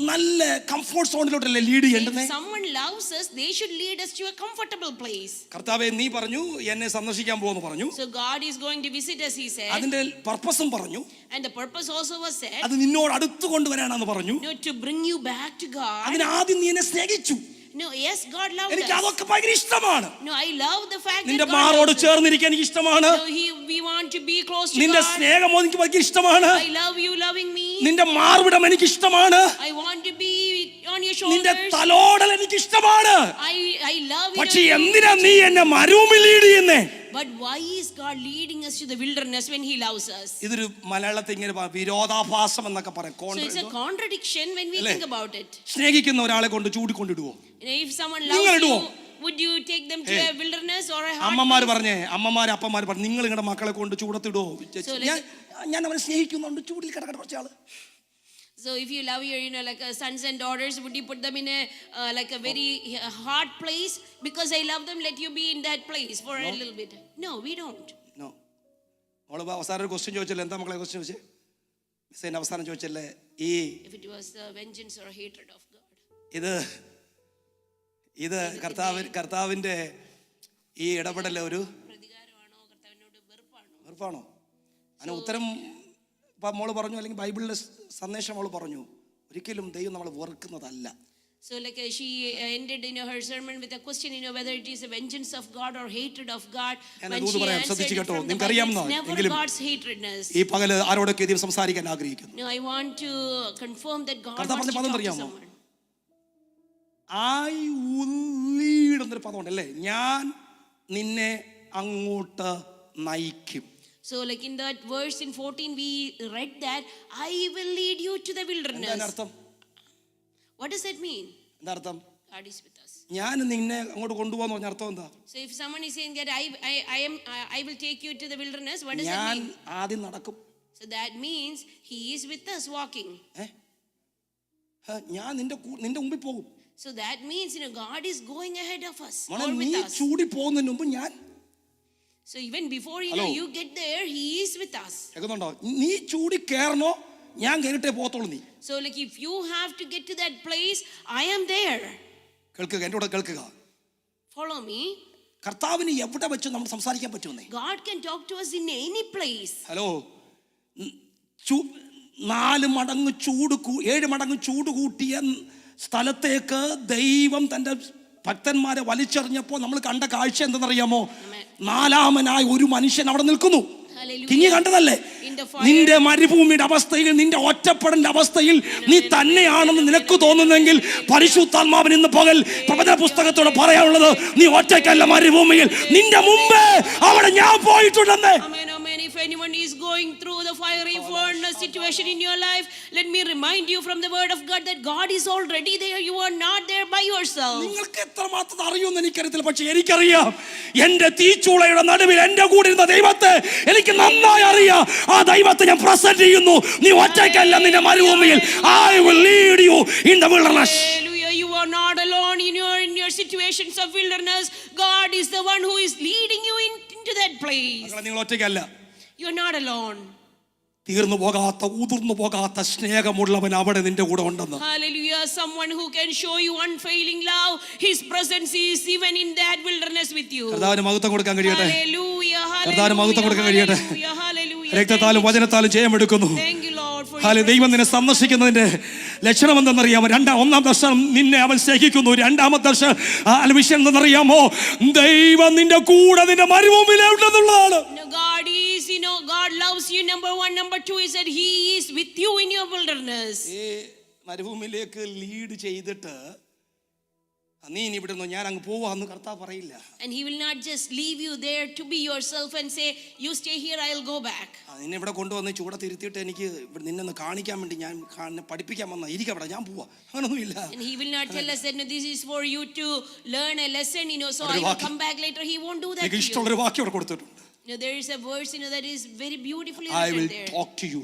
നല്ല കംഫർട്ട് സോണിലോട്ടല്ലേ ലീഡ് ചെയ്യേണ്ടത്? If someone loves us, they should lead us to a comfortable place. കർത്താവേ നീ പറഞ്ഞു എന്നെ സന്ദർശിക്കാൻ പോകുന്നു പറഞ്ഞു. So God is going to visit us, he said. അതിന്റെ പർപ്പസും പറഞ്ഞു. And the purpose also was said. അത് നിന്നോട് അടുത്ത് കൊണ്ടുവരാനാണെന്ന് പറഞ്ഞു. To bring you back to God. അതിന് ആദ്യം നീ എന്നെ സ്നേഹിച്ചു. No, yes, God loved എനിക്ക് us. അതൊക്കെ ഭയങ്കര ഇഷ്ടമാണ്. No, I love the fact നിന്റെ that God മാറോട് loves us. ചേർന്നിരിക്കാൻ എനിക്ക് ഇഷ്ടമാണ്. So we want to be close to നിന്റെ God. സ്നേഹം എനിക്ക് ഭയങ്കര ഇഷ്ടമാണ്. I love you loving me. നിന്റെ മാർവിടം എനിക്ക് ഇഷ്ടമാണ്. I want to be on your നിന്റെ shoulders. തലോടൽ എനിക്ക് ഇഷ്ടമാണ്. I love you. പക്ഷെ എന്തിനാ നീ എന്നെ മരുഭൂമി ലീഡ് ചെയ്യുന്നേ? But why is God leading us to the wilderness when he loves us? ഇതൊരു മലയാളത്തിൽ ഇങ്ങനെ വിരോധാഭാസം എന്നൊക്കെ പറയും. So it's a contradiction when we think about it. സ്നേഹിക്കുന്ന ഒരാളെ കൊണ്ട് ചൂടിക്കൊണ്ടിടുവോ? If someone loves you, would you take them to a wilderness or a hard അമ്മമാര് പറഞ്ഞേ, അമ്മമാര് അപ്പന്മാര് പറഞ്ഞു നിങ്ങൾ നിങ്ങളുടെ മക്കളെ കൊണ്ട് ചൂടത്തിടുവോ? ഞാൻ അവനെ സ്നേഹിക്കുന്നുണ്ട്, ചൂടിൽ കിടക്കട്ടെ കുറച്ചാള്. So if you love your like sons and daughters, would you put them in a like a very hard place? Because I love them, let you be in that place for a little bit. No, we don't. No. മോള് അവസാനം ഒരു question ചോദിച്ചല്ലേ, എന്താ മക്കളെ question ചോദിച്ചേ? മിസ്സേൻ്റെ അവസാനം ചോദിച്ചല്ലേ If it was the vengeance or hatred of God. ഇത് കർത്താവിന്റെ ഈ ഇടപെടൽ ഒരു പ്രതികാരമാണോ കർത്താവിനോട് വെറുപ്പാണോ? അതിന് ഉത്തരം മോള് പറഞ്ഞു, അല്ലെങ്കിൽ ബൈബിളിലെ സന്ദേശം മോള് പറഞ്ഞു, ഒരിക്കലും ദൈവം നമ്മൾ വെറുക്കുന്നതല്ല. So like she ended her sermon with a question, whether it is a vengeance of God or hatred of God. When she answered it from the Bible, it's never God's hatredness. ഈ പകല് ആരോടൊക്കെ ദൈവം സംസാരിക്കാൻ ആഗ്രഹിക്കുന്നു. No, I want to confirm that God wants to talk to someone. I will lead എന്നൊരു പദമുണ്ട് അല്ലേ? ഞാൻ നിന്നെ അങ്ങോട്ട് നയിക്കും. So like in that verse in 14 we read that I will lead you to the wilderness. എന്താണ് അർത്ഥം? What does that mean? എന്താ അർത്ഥം? God is with us. ഞാൻ നിന്നെ അങ്ങോട്ട് കൊണ്ടുപോകാന്ന് പറഞ്ഞ അർത്ഥം എന്താ? So if someone is saying that I will take you to the wilderness, what does that ഞാൻ mean? ആദ്യം നടക്കും. So that means he is with us walking. ഞാൻ നിന്റെ മുമ്പിൽ പോകും. So that means God is going ahead of us or നീ with us. ചൂടി പോകുന്നതിന് മുമ്പ് ഞാൻ. So even before you get there, he is with us. കേൾക്കുന്നുണ്ടോ? നീ ചൂടി കയറണോ? ഞാൻ കയറിട്ടേ പോകത്തുള്ളൂ നീ. So like if you have to get to that place, I am there. കേൾക്കുക, എൻ്റെ കൂടെ കേൾക്കുക. Follow me. കർത്താവിന് എവിടെ വെച്ച് നമ്മൾ സംസാരിക്കാൻ പറ്റുമെന്നേ? God can talk to us in any place. Hello, 4 മടങ്ങ് 7 മടങ്ങ് ചൂട് കൂട്ടിയ സ്ഥലത്തേക്ക് ദൈവം തൻ്റെ ഭക്തന്മാരെ വലിച്ചെറിഞ്ഞപ്പോൾ നമ്മൾ കണ്ട കാഴ്ച എന്തെന്നറിയാമോ? 4-മനായി ഒരു മനുഷ്യൻ അവിടെ നിൽക്കുന്നു. കിങ്ങി കണ്ടതല്ലേ? നിന്റെ മരുഭൂമിയുടെ അവസ്ഥയിൽ, നിന്റെ ഒറ്റപ്പെടലിന്റെ അവസ്ഥയിൽ നീ തന്നെയാണെന്ന് നിനക്ക് തോന്നുന്നെങ്കിൽ പരിശുദ്ധാത്മാവിന് ഇന്ന് പകൽ പ്രവചന പുസ്തകത്തോട് പറയാനുള്ളത്, നീ ഒറ്റയ്ക്കല്ല മരുഭൂമിയിൽ, നിന്റെ മുമ്പേ അവിടെ ഞാൻ പോയിട്ടുണ്ടെന്ന്. If anyone is going through the fiery furnace situation in your life, let me remind you from the word of God that God is already there. You are not there by yourself. yourself. നിങ്ങൾക്ക് എത്രമാത്രം അറിയുമെന്ന് എനിക്കറിയത്തില്ല, പക്ഷെ എനിക്കറിയാം എന്റെ തീച്ചൂളയുടെ നടുവിൽ എന്റെ കൂടെ ഇരുന്ന ദൈവത്തെ എനിക്ക് നന്നായി അറിയാം. ആ ദൈവത്തെ ഞാൻ പ്രസന്റ് ചെയ്യുന്നു. നീ ഒറ്റയ്ക്കല്ല നിന്റെ മരുഭൂമിയിൽ. I will lead you in the wilderness. Hallelujah. You are not alone in your situations of wilderness. God is the one who is leading you into that place. മക്കളെ, നിങ്ങൾ ഒറ്റയ്ക്കല്ല. You are not alone. തീർന്നു പോകാത്ത ഉതിർന്നു പോകാത്ത സ്നേഹമുള്ളവൻ അവിടെ നിന്റെ കൂടെ ഉണ്ടെന്ന്. Hallelujah. Someone who can show you unfailing love. His presence is even in that wilderness with you. കർത്താവിന് മഹത്വം കൊടുക്കാൻ കഴിയട്ടെ. Hallelujah. കർത്താവിന് മഹത്വം കൊടുക്കാൻ കഴിയട്ടെ. Hallelujah. Hallelujah. രക്തത്താലും വചനത്താലും ജയമെടുക്കുന്നു. Thank you, Lord, for ഹാലെ, your ദൈവം നിന്നെ സന്ദർശിക്കുന്നതിന്റെ ലക്ഷണം എന്തെന്നറിയാമോ? ഒന്നാം ദർശനം നിന്നെ അവൻ സ്നേഹിക്കുന്നു. രണ്ടാമത്തെ വിഷയം എന്തെന്നറിയാമോ? ദൈവം നിന്റെ കൂടെ നിന്റെ മരുഭൂമിയിലെ ഉണ്ടെന്നുള്ളതാണ്. God is, God loves you. Number one. Number two is that He is with you in your wilderness. ഈ മരുഭൂമിയിലേക്ക് ലീഡ് ചെയ്തിട്ട് നീ ഇനി ഇവിടെ നിന്ന് ഞാൻ അങ്ങ് പോവാന്ന് കർത്താവ് പറയില്ല. And He will not just leave you there to be yourself and say, you stay here, I'll go back. നിന്നെ ഇവിടെ കൊണ്ടുവന്ന് ചൂടെ തിരുത്തിയിട്ട് എനിക്ക് നിന്നെ ഒന്ന് കാണിക്കാൻ വേണ്ടി ഞാൻ പഠിപ്പിക്കാൻ വന്ന ഇരിക്കവിടെ ഞാൻ പോവാ, അങ്ങനൊന്നുമില്ല. And He will not tell us that, no, this is for you to learn a lesson, so I will come back later. He won't do that എനിക്ക് to you. ഇഷ്ടമുള്ളൊരു വാക്യം ഇവിടെ കൊടുത്തിട്ടുണ്ട്. There is a verse, that is very beautifully I written will there. talk to you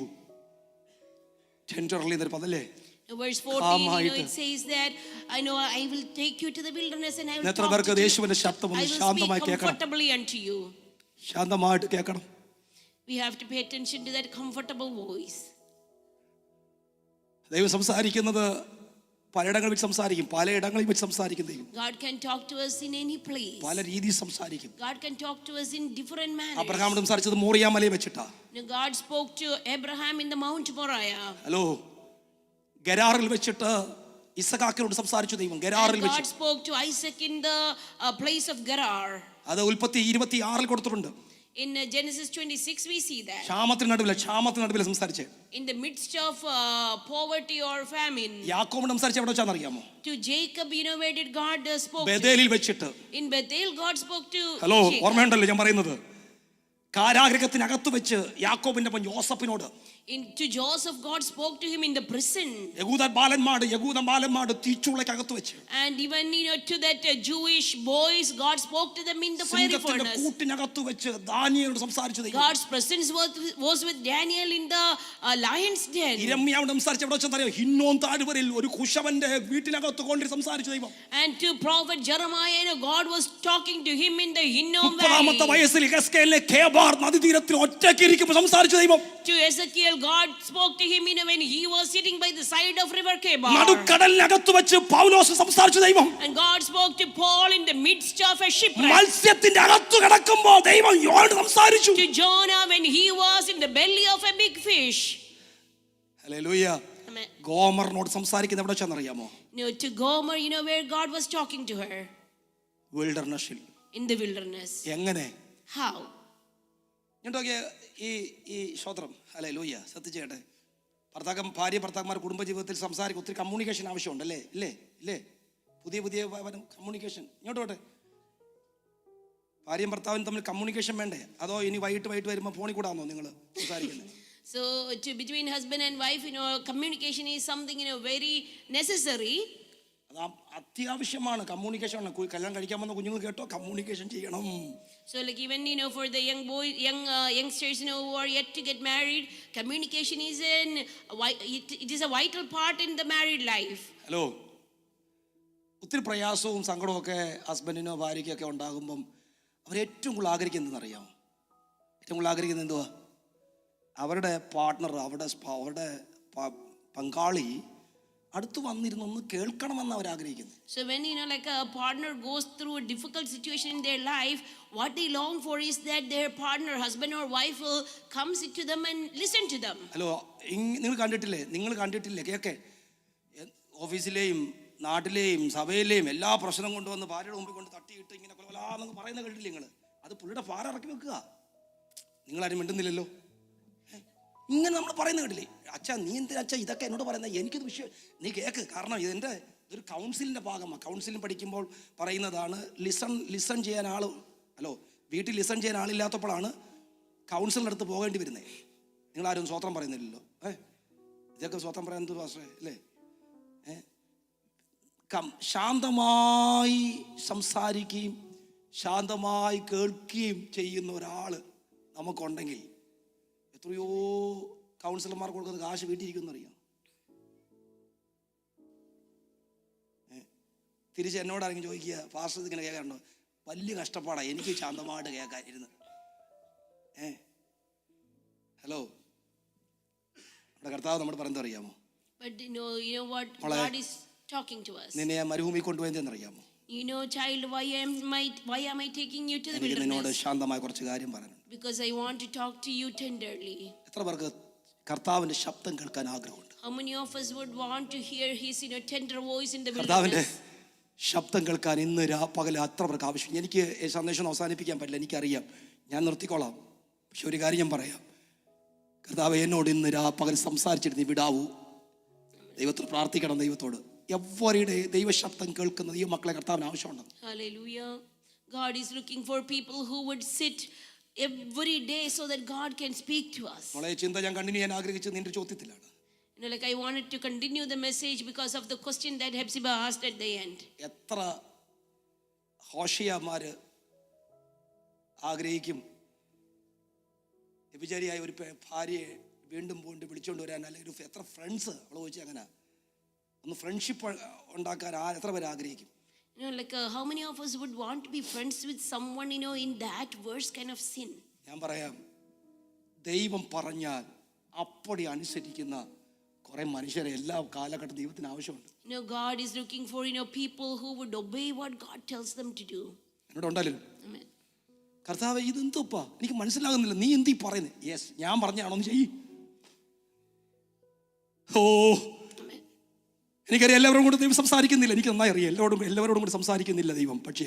tenderly എന്നൊരു പദല്ലേ. Verse 14, it says that I will take you to the wilderness and I will talk to you. യേശുവിന്റെ ശബ്ദം ഒന്ന് ശാന്തമായി I will speak കേൾക്കണം. comfortably unto you. ശാന്തമായിട്ട് കേൾക്കണം. We have to pay attention to that comfortable voice. ദൈവം സംസാരിക്കുന്നത് പലയിടങ്ങളിൽ വെച്ച് സംസാരിക്കും, പലയിടങ്ങളിൽ വെച്ച് സംസാരിക്കും. ദൈവം God can talk to us in any place. പല രീതിയിൽ സംസാരിക്കും. God can talk to us in different manners. Abraham സംസാരിച്ചത് മോറിയ മലയിൽ വെച്ചിട്ടാ. God spoke to Abraham in the Mount Moriah. Hello, ഗരാറിൽ വെച്ചിട്ട് ഇസഹാക്കിനോട് സംസാരിച്ചു ദൈവം. ഗരാറിൽ God വെച്ച് spoke to Isaac in the place of Gerar. അത് ഉൽപ്പത്തി 26 കൊടുത്തിട്ടുണ്ട്. In Genesis 26 we see that. ക്ഷാമത്തിന് നടുവിൽ സംസാരിച്ചേ. In the midst of poverty or famine. യാക്കോബ് സംസാരിച്ച എവിടെ വെച്ചാന്ന് അറിയാമോ? To Jacob, where did God spoke? ബേഥേലിൽ വെച്ചിട്ട്. In Bethel God spoke to hello, Jacob. ഓർമ്മയുണ്ടല്ലോ ഞാൻ പറയുന്നത്? കാരാഗൃഹത്തിനകത്ത് വെച്ച് യാക്കോബിന്റെ അപ്പൻ യോസഫിനോട്. To Joseph, God spoke to him in the prison. യഹൂദ ബാലന്മാർ തീച്ചൂളയ്ക്കകത്ത് വെച്ച്. And even to that Jewish boys, God spoke to them in the fiery furnace. കൂട്ടിനകത്ത് വെച്ച് ദാനിയേലോട് സംസാരിച്ചു ദൈവം. God's presence was with Daniel in the lion's den. യിരെമ്യാവോട് സംസാരിച്ച എവിടെ വെച്ചെന്നറിയോ? ഹിന്നോം താഴ്വരയിൽ ഒരു കുശവന്റെ വീട്ടിനകത്ത് കൊണ്ട് സംസാരിച്ചു ദൈവം. And to prophet Jeremiah, God was talking to him in the Hinnom 30-ാമത്തെ valley. വയസ്സിൽ യെഹെസ്കേലിനെ കേബാർ നദീതീരത്തിൽ ഒറ്റയ്ക്ക് ഇരിക്കുമ്പോൾ സംസാരിച്ചു ദൈവം. To Ezekiel, God spoke to him when he was sitting by the side of river Kebar. നടുക്കടലിനകത്ത് വെച്ച് പൗലോസ് സംസാരിച്ചു ദൈവം. And God spoke to Paul in the midst of a shipwreck. മത്സ്യത്തിന്റെ അകത്ത് കിടക്കുമ്പോൾ ദൈവം യോനോട് സംസാരിച്ചു. To Jonah when he was in the belly of a big fish. Hallelujah. Amen. ഗോമറിനോട് സംസാരിക്കുന്നത് എവിടെ വെച്ചാണെന്നറിയാമോ? To Gomer, where God was talking to her. വിൽഡർനസിൽ. In the wilderness. എങ്ങനെ? How? ഈ ശ്രോത്രം hallelujah ശ്രദ്ധിച്ചേട്ടെ. ഭർത്താക്കന്മാർ കുടുംബജീവിതത്തിൽ സംസാരിക്കും. ഒത്തിരി കമ്മ്യൂണിക്കേഷൻ ആവശ്യമുണ്ട്. ഇല്ലേ? പുതിയ കമ്മ്യൂണിക്കേഷൻ. ഇങ്ങോട്ട് പോട്ടെ. ഭാര്യയും ഭർത്താവിനും തമ്മിൽ കമ്മ്യൂണിക്കേഷൻ വേണ്ടേ? അതോ ഇനി വൈകിട്ട് വരുമ്പോൾ ഫോണിൽ കൂടാന്നോ നിങ്ങൾ സംസാരിക്കുന്നത്? So between husband and wife, communication is something very necessary. അത് അത്യാവശ്യമാണ്. കമ്മ്യൂണിക്കേഷൻ ആണ്. കല്യാണം കഴിക്കാൻ വന്ന കുഞ്ഞുങ്ങൾ കേട്ടോ, കമ്മ്യൂണിക്കേഷൻ ചെയ്യണം. So even for the youngsters who are yet to get married, communication is it is a vital part in the married life. Hello, ഒത്തിരി പ്രയാസവും സങ്കടവും ഒക്കെ ഹസ്ബൻഡിനോ ഭാര്യയ്ക്കൊക്കെ ഉണ്ടാകുമ്പം അവരേറ്റവും കൂടുതൽ ആഗ്രഹിക്കുന്നത് അറിയാമോ? ഏറ്റവും കൂടുതൽ ആഗ്രഹിക്കുന്നത് എന്തുവാ? അവരുടെ പാർട്ട്ണർ, അവരുടെ പങ്കാളി അടുത്ത് വന്നിരുന്നൊന്ന് കേൾക്കണമെന്ന് അവർ ആഗ്രഹിക്കുന്നു. So when like a partner goes through a difficult situation in their life, what they long for is that their partner, husband or wife, will come sit to them and listen to them. Hello, നിങ്ങൾ കണ്ടിട്ടില്ലേ കേക്കെ ഓഫീസിലെയും നാട്ടിലെയും സഭയിലെയും എല്ലാ പ്രശ്നം കൊണ്ടുവന്ന് ഭാര്യയുടെ മുമ്പിൽ കൊണ്ട് തട്ടിയിട്ട് ഇങ്ങനെ കൊലാന്നൊക്കെ പറയുന്ന കേട്ടില്ലേ നിങ്ങൾ? അത് പുള്ളിയുടെ ഫാര ഇറക്കി വെക്കുക. നിങ്ങളാരും മിണ്ടുന്നില്ലല്ലോ. ഇങ്ങനെ നമ്മൾ പറയുന്ന കേട്ടില്ലേ? അച്ഛാ നീ എന്തിനാ അച്ഛാ ഇതൊക്കെ എന്നോട് പറയുന്നത്? എനിക്കിത് വിഷയം നീ കേൾക്ക്. കാരണം ഇതൊരു കൗൺസിലിൻ്റെ ഭാഗമാണ്. കൗൺസിലിന് പഠിക്കുമ്പോൾ പറയുന്നതാണ് ലിസൺ ചെയ്യാൻ ഹലോ, വീട്ടിൽ ലിസൺ ചെയ്യാൻ ആളില്ലാത്തപ്പോഴാണ് കൗൺസിലിൻ്റെ അടുത്ത് പോകേണ്ടി വരുന്നത്. നിങ്ങളാരും സ്വത്രം പറയുന്നില്ലല്ലോ. ഇതൊക്കെ സ്വത്രം പറയാൻ എന്ത് ഭാഷ അല്ലേ? ശാന്തമായി സംസാരിക്കുകയും ശാന്തമായി കേൾക്കുകയും ചെയ്യുന്ന ഒരാൾ നമുക്കുണ്ടെങ്കിൽ എത്രയോ കൗൺസിലർമാർക്ക് കൊടുക്കുന്ന കാശ് വീട്ടിയിരിക്കുമെന്ന് അറിയാം. തിരിച്ച് എന്നോട് ആരെങ്കിലും ചോദിക്കുക, പാസ്റ്റർ ഇങ്ങനെ കേൾക്കാറുണ്ടോ? വലിയ കഷ്ടപ്പാടാണ് എനിക്ക് ശാന്തമായിട്ട് കേൾക്കാൻ ഇരുന്ന്. ഹലോ, നമ്മുടെ കർത്താവ് നമ്മുടെ പറയുന്നത് അറിയാമോ? But you know what God is talking to us. നിന്നെ മരുഭൂമി കൊണ്ടുപോയെന്ന് അറിയാമോ? You know, child, why am I taking you to the എനിക്ക് നിന്നോട് wilderness? ശാന്തമായ കുറച്ച് കാര്യം പറയാനുണ്ട്. Because I want to talk to you tenderly. എത്ര പേർക്ക് കർത്താവിന്റെ ശബ്ദം കേൾക്കാൻ ആഗ്രഹമുണ്ട്? How many of us would want to hear his tender voice in the കർത്താവിന്റെ wilderness? ശബ്ദം കേൾക്കാൻ ഇന്ന് പകൽ അത്ര പേർക്ക് ആവശ്യം. എനിക്ക് ഈ സന്ദേശം അവസാനിപ്പിക്കാൻ പറ്റില്ല, എനിക്കറിയാം, ഞാൻ നിർത്തിക്കോളാം. പക്ഷെ ഒരു കാര്യം ഞാൻ പറയാം, കർത്താവ് എന്നോട് ഇന്ന് പകൽ സംസാരിച്ചിട്ട് നീ വിടാവൂ. ദൈവത്തോട് പ്രാർത്ഥിക്കണം. ദൈവത്തോട് എവരുടെ ദൈവശബ്ദം കേൾക്കുന്ന ഈ മക്കളെ കർത്താവിന് ആവശ്യമുണ്ട്. Hallelujah. God is looking for people who would sit every day so that God can speak to us. നമ്മളെ ചിന്ത ഞാൻ കണ്ടിന്യൂ ചെയ്യാൻ ആഗ്രഹിച്ചത് നിന്റെ ചോദ്യത്തിലാണ്. You know, like I wanted to continue the message because of the question that Hepzibah asked at the end. എത്ര ഹോഷിയമാര് ആഗ്രഹിക്കും വ്യഭിചാരിയായ ഒരു ഭാര്യയെ വീണ്ടും പോയിട്ട് വിളിച്ചുകൊണ്ട് വരാൻ, അല്ലെങ്കിൽ എത്ര ഫ്രണ്ട്സ് അവളെ ചോദിച്ചാൽ അങ്ങനെ ഒന്ന് ഫ്രണ്ട്ഷിപ്പ് ഉണ്ടാക്കാൻ എത്ര പേര് ആഗ്രഹിക്കും? You know, like how many of us would want to be friends with someone, you know, in that worst kind of sin? ഞാൻ പറയാം, ദൈവം പറഞ്ഞാൽ അപ്പടി അനുസരിക്കുന്ന കുറെ മനുഷ്യരെ എല്ലാ കാലഘട്ട ദൈവത്തിന് ആവശ്യമുണ്ട്. You know, God is looking for, you know, people who would obey what God tells them to do. എന്നോട് ഉണ്ടല്ലോ, Amen. കർത്താവ് ഇതെന്തോപ്പാ എനിക്ക് മനസ്സിലാകുന്നില്ല, നീ എന്തീ പറയുന്നത്? യെസ്, ഞാൻ പറഞ്ഞാണോന്ന് ചെയ്യ്. ഓ, എനിക്കറിയാം എല്ലാവരോടും കൂടെ ദൈവം സംസാരിക്കുന്നില്ല, എനിക്ക് നന്നായി അറിയാം, എല്ലാവരോടും കൂടെ സംസാരിക്കുന്നില്ല ദൈവം. പക്ഷേ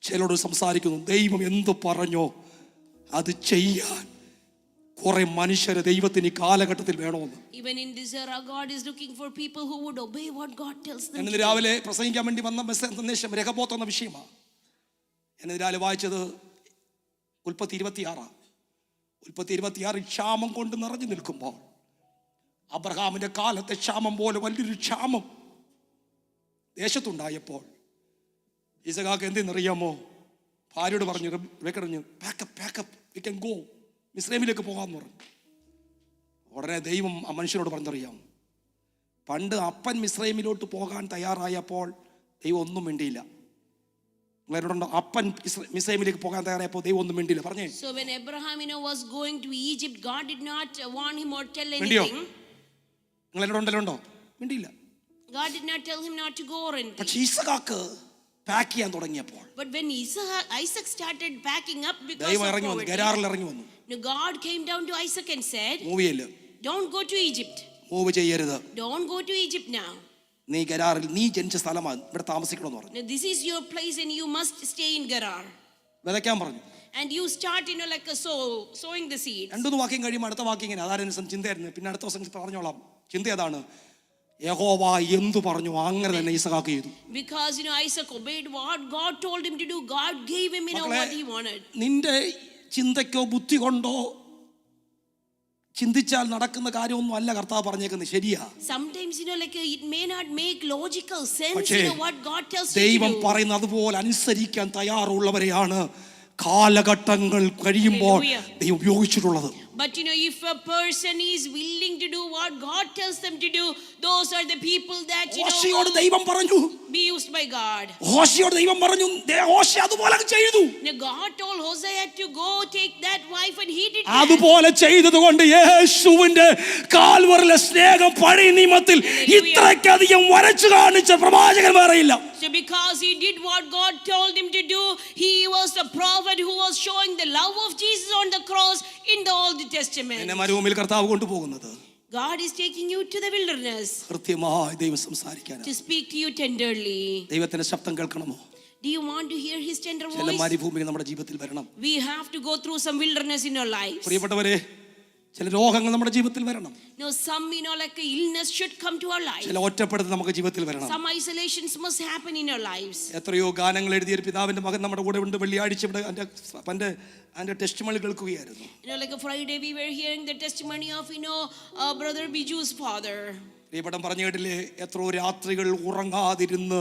ചിലരോട് സംസാരിക്കുന്നു. ദൈവം എന്ത് പറഞ്ഞോ അത് ചെയ്യാൻ കുറെ മനുഷ്യരെ ദൈവത്തിന് ഈ കാലഘട്ടത്തിൽ വേണമെന്ന്. Even in this era, God is looking for people who would obey what God tells them. ഇന്ന് രാവിലെ പ്രസംഗിക്കാൻ വേണ്ടി വന്ന സന്ദേശം രഹബോത്ത് എന്ന വിഷയമാണ്. ഇന്ന് രാവിലെ വായിച്ചത് ഉൽപ്പത്തി 26. ഉൽപ്പത്തി 26 ക്ഷാമം കൊണ്ട് നിറഞ്ഞു നിൽക്കുമ്പോൾ, അബ്രഹാമിന്റെ കാലത്തെ ക്ഷാമം പോലെ വലിയൊരു ക്ഷാമം ദേശത്തുണ്ടായപ്പോൾ ഈസഹാക്ക് എന്തെന്നറിയാമോ? ഭാര്യയോട് പറഞ്ഞു, പാക്കപ്പ് വി ക്യാൻ ഗോ, മിസ്രൈമിലേക്ക് പോകാമെന്ന് പറഞ്ഞു. ഉടനെ ദൈവം ആ മനുഷ്യനോട് പറഞ്ഞറിയാം, പണ്ട് അപ്പൻ മിസ്രൈമിലോട്ട് പോകാൻ തയ്യാറായപ്പോൾ ദൈവം ഒന്നും മിണ്ടിയില്ല. നിങ്ങളോടുണ്ടോ? അപ്പൻ മിസ്രൈമിലേക്ക് പോകാൻ തയ്യാറായപ്പോൾ ദൈവം ഒന്നും മിണ്ടിയില്ല. പറഞ്ഞേ. So when Abraham, you know, was going to Egypt, God did not warn him or tell മിണ്ടിയോ? anything. നിങ്ങളോടുണ്ടല്ലോ? മിണ്ടിയില്ല. God did not tell him not to go or anything. പക്ഷെ ഈസഹാക്ക് പാക്ക് ചെയ്യാൻ തുടങ്ങിയപ്പോൾ But when Isaac started packing up because ദൈവം of ഇറങ്ങി വന്നു, poverty, ഗരാറിൽ ഇറങ്ങി വന്നു. God came down to Isaac and said, മൂവിയല്ല, don't go to Egypt. Move ചെയ്യരുത്, Don't go to Egypt now. നീ ഗരാറിൽ, നീ ജനിച്ച സ്ഥലമാണ്, ഇവിടെ താമസിക്കണമെന്ന് പറഞ്ഞു. Now this is your place and you must stay in Gerar. വിതയ്ക്കാൻ പറഞ്ഞു. And you start, you know, like sowing the seeds. 2 വാക്യം കഴിയുമ്പോൾ അടുത്ത വാക്യം ഇങ്ങനെ, അതാരനുസരിച്ച് ചിന്തയായിരുന്നു. പിന്നെ അടുത്ത ദിവസം പറഞ്ഞോളാം. ചിന്ത ഏതാണ്? യഹോവ എന്തു പറഞ്ഞു അങ്ങനെ തന്നെ ഈസഹാക്ക് ചെയ്തു. Because, you know, Isaac obeyed what God told him to do. God gave him, you know, what he wanted. നിന്റെ ചിന്തയ്ക്കോ ബുദ്ധി കൊണ്ടോ ചിന്തിച്ചാൽ നടക്കുന്ന കാര്യമൊന്നും അല്ല കർത്താവ് പറഞ്ഞേക്കുന്നത്. ശരിയാ, Sometimes, you know, like it may not make logical sense, പക്ഷേ you know, what God tells you ദൈവം to do. പറയുന്ന അതുപോലെ അനുസരിക്കാൻ തയ്യാറുള്ളവരെയാണ് കാലഘട്ടങ്ങൾ കഴിയുമ്പോൾ ദൈവം ഉപയോഗിച്ചിട്ടുള്ളത്. But you know, if a person is willing to do what God tells them to do, those are the people that, you ഹോശയോട് know, ദൈവം പറഞ്ഞു, be used by God. ഹോശയോട് ദൈവം പറഞ്ഞു, ഹോശ അതുപോലെ ചെയ്തു. Now God told Hosea to go take that wife and he did that. അതുപോലെ ചെയ്തതുകൊണ്ട് യേശുവിന്റെ കാൽവറിലെ സ്നേഹം പഴയ നിയമത്തിൽ ഇത്രയ്ക്കധികം വരച്ചു കാണിച്ച പ്രവാചകൻ വേറെയില്ല. So because he did what God told him to do, he was the prophet who was showing the love of Jesus on the cross in the Old Testament. എന്നെ മരുഭൂമിയിൽ കർത്താവ് കൊണ്ടുപോകുന്നത് God is taking you to the wilderness കൃത്യമായി ദൈവം സംസാരിക്കാനാണ്. to speak to you tenderly. ദൈവത്തിന്റെ ശബ്ദം കേൾക്കണമോ? Do you want to hear his tender ചില voice? മരുഭൂമികൾ നമ്മുടെ ജീവിതത്തിൽ വരണം. We have to go through some wilderness in our lives. പ്രിയപ്പെട്ടവരെ, ചില രോഗങ്ങൾ നമ്മുടെ ജീവിതത്തിൽ വരണം. No, some, you know, like a illness should come to our lives. ചില ഒറ്റപ്പെടുത്തൽ നമുക്ക് ജീവിതത്തിൽ വരണം. Some isolations must happen in our lives. എത്രയോ ഗാനങ്ങൾ എഴുതിയ ഒരു പിതാവിന്റെ മകൻ നമ്മുടെ കൂടെ ഉണ്ട്. വെള്ളിയാഴ്ച ഇവിടെ എൻ്റെ testimony കേൾക്കുകയായിരുന്നു. You know, like a Friday we were hearing the testimony of, you know, brother Biju's father. ഈ പടം പറഞ്ഞു കേട്ടില്ലേ, എത്രയോ രാത്രികൾ ഉറങ്ങാതിരുന്ന്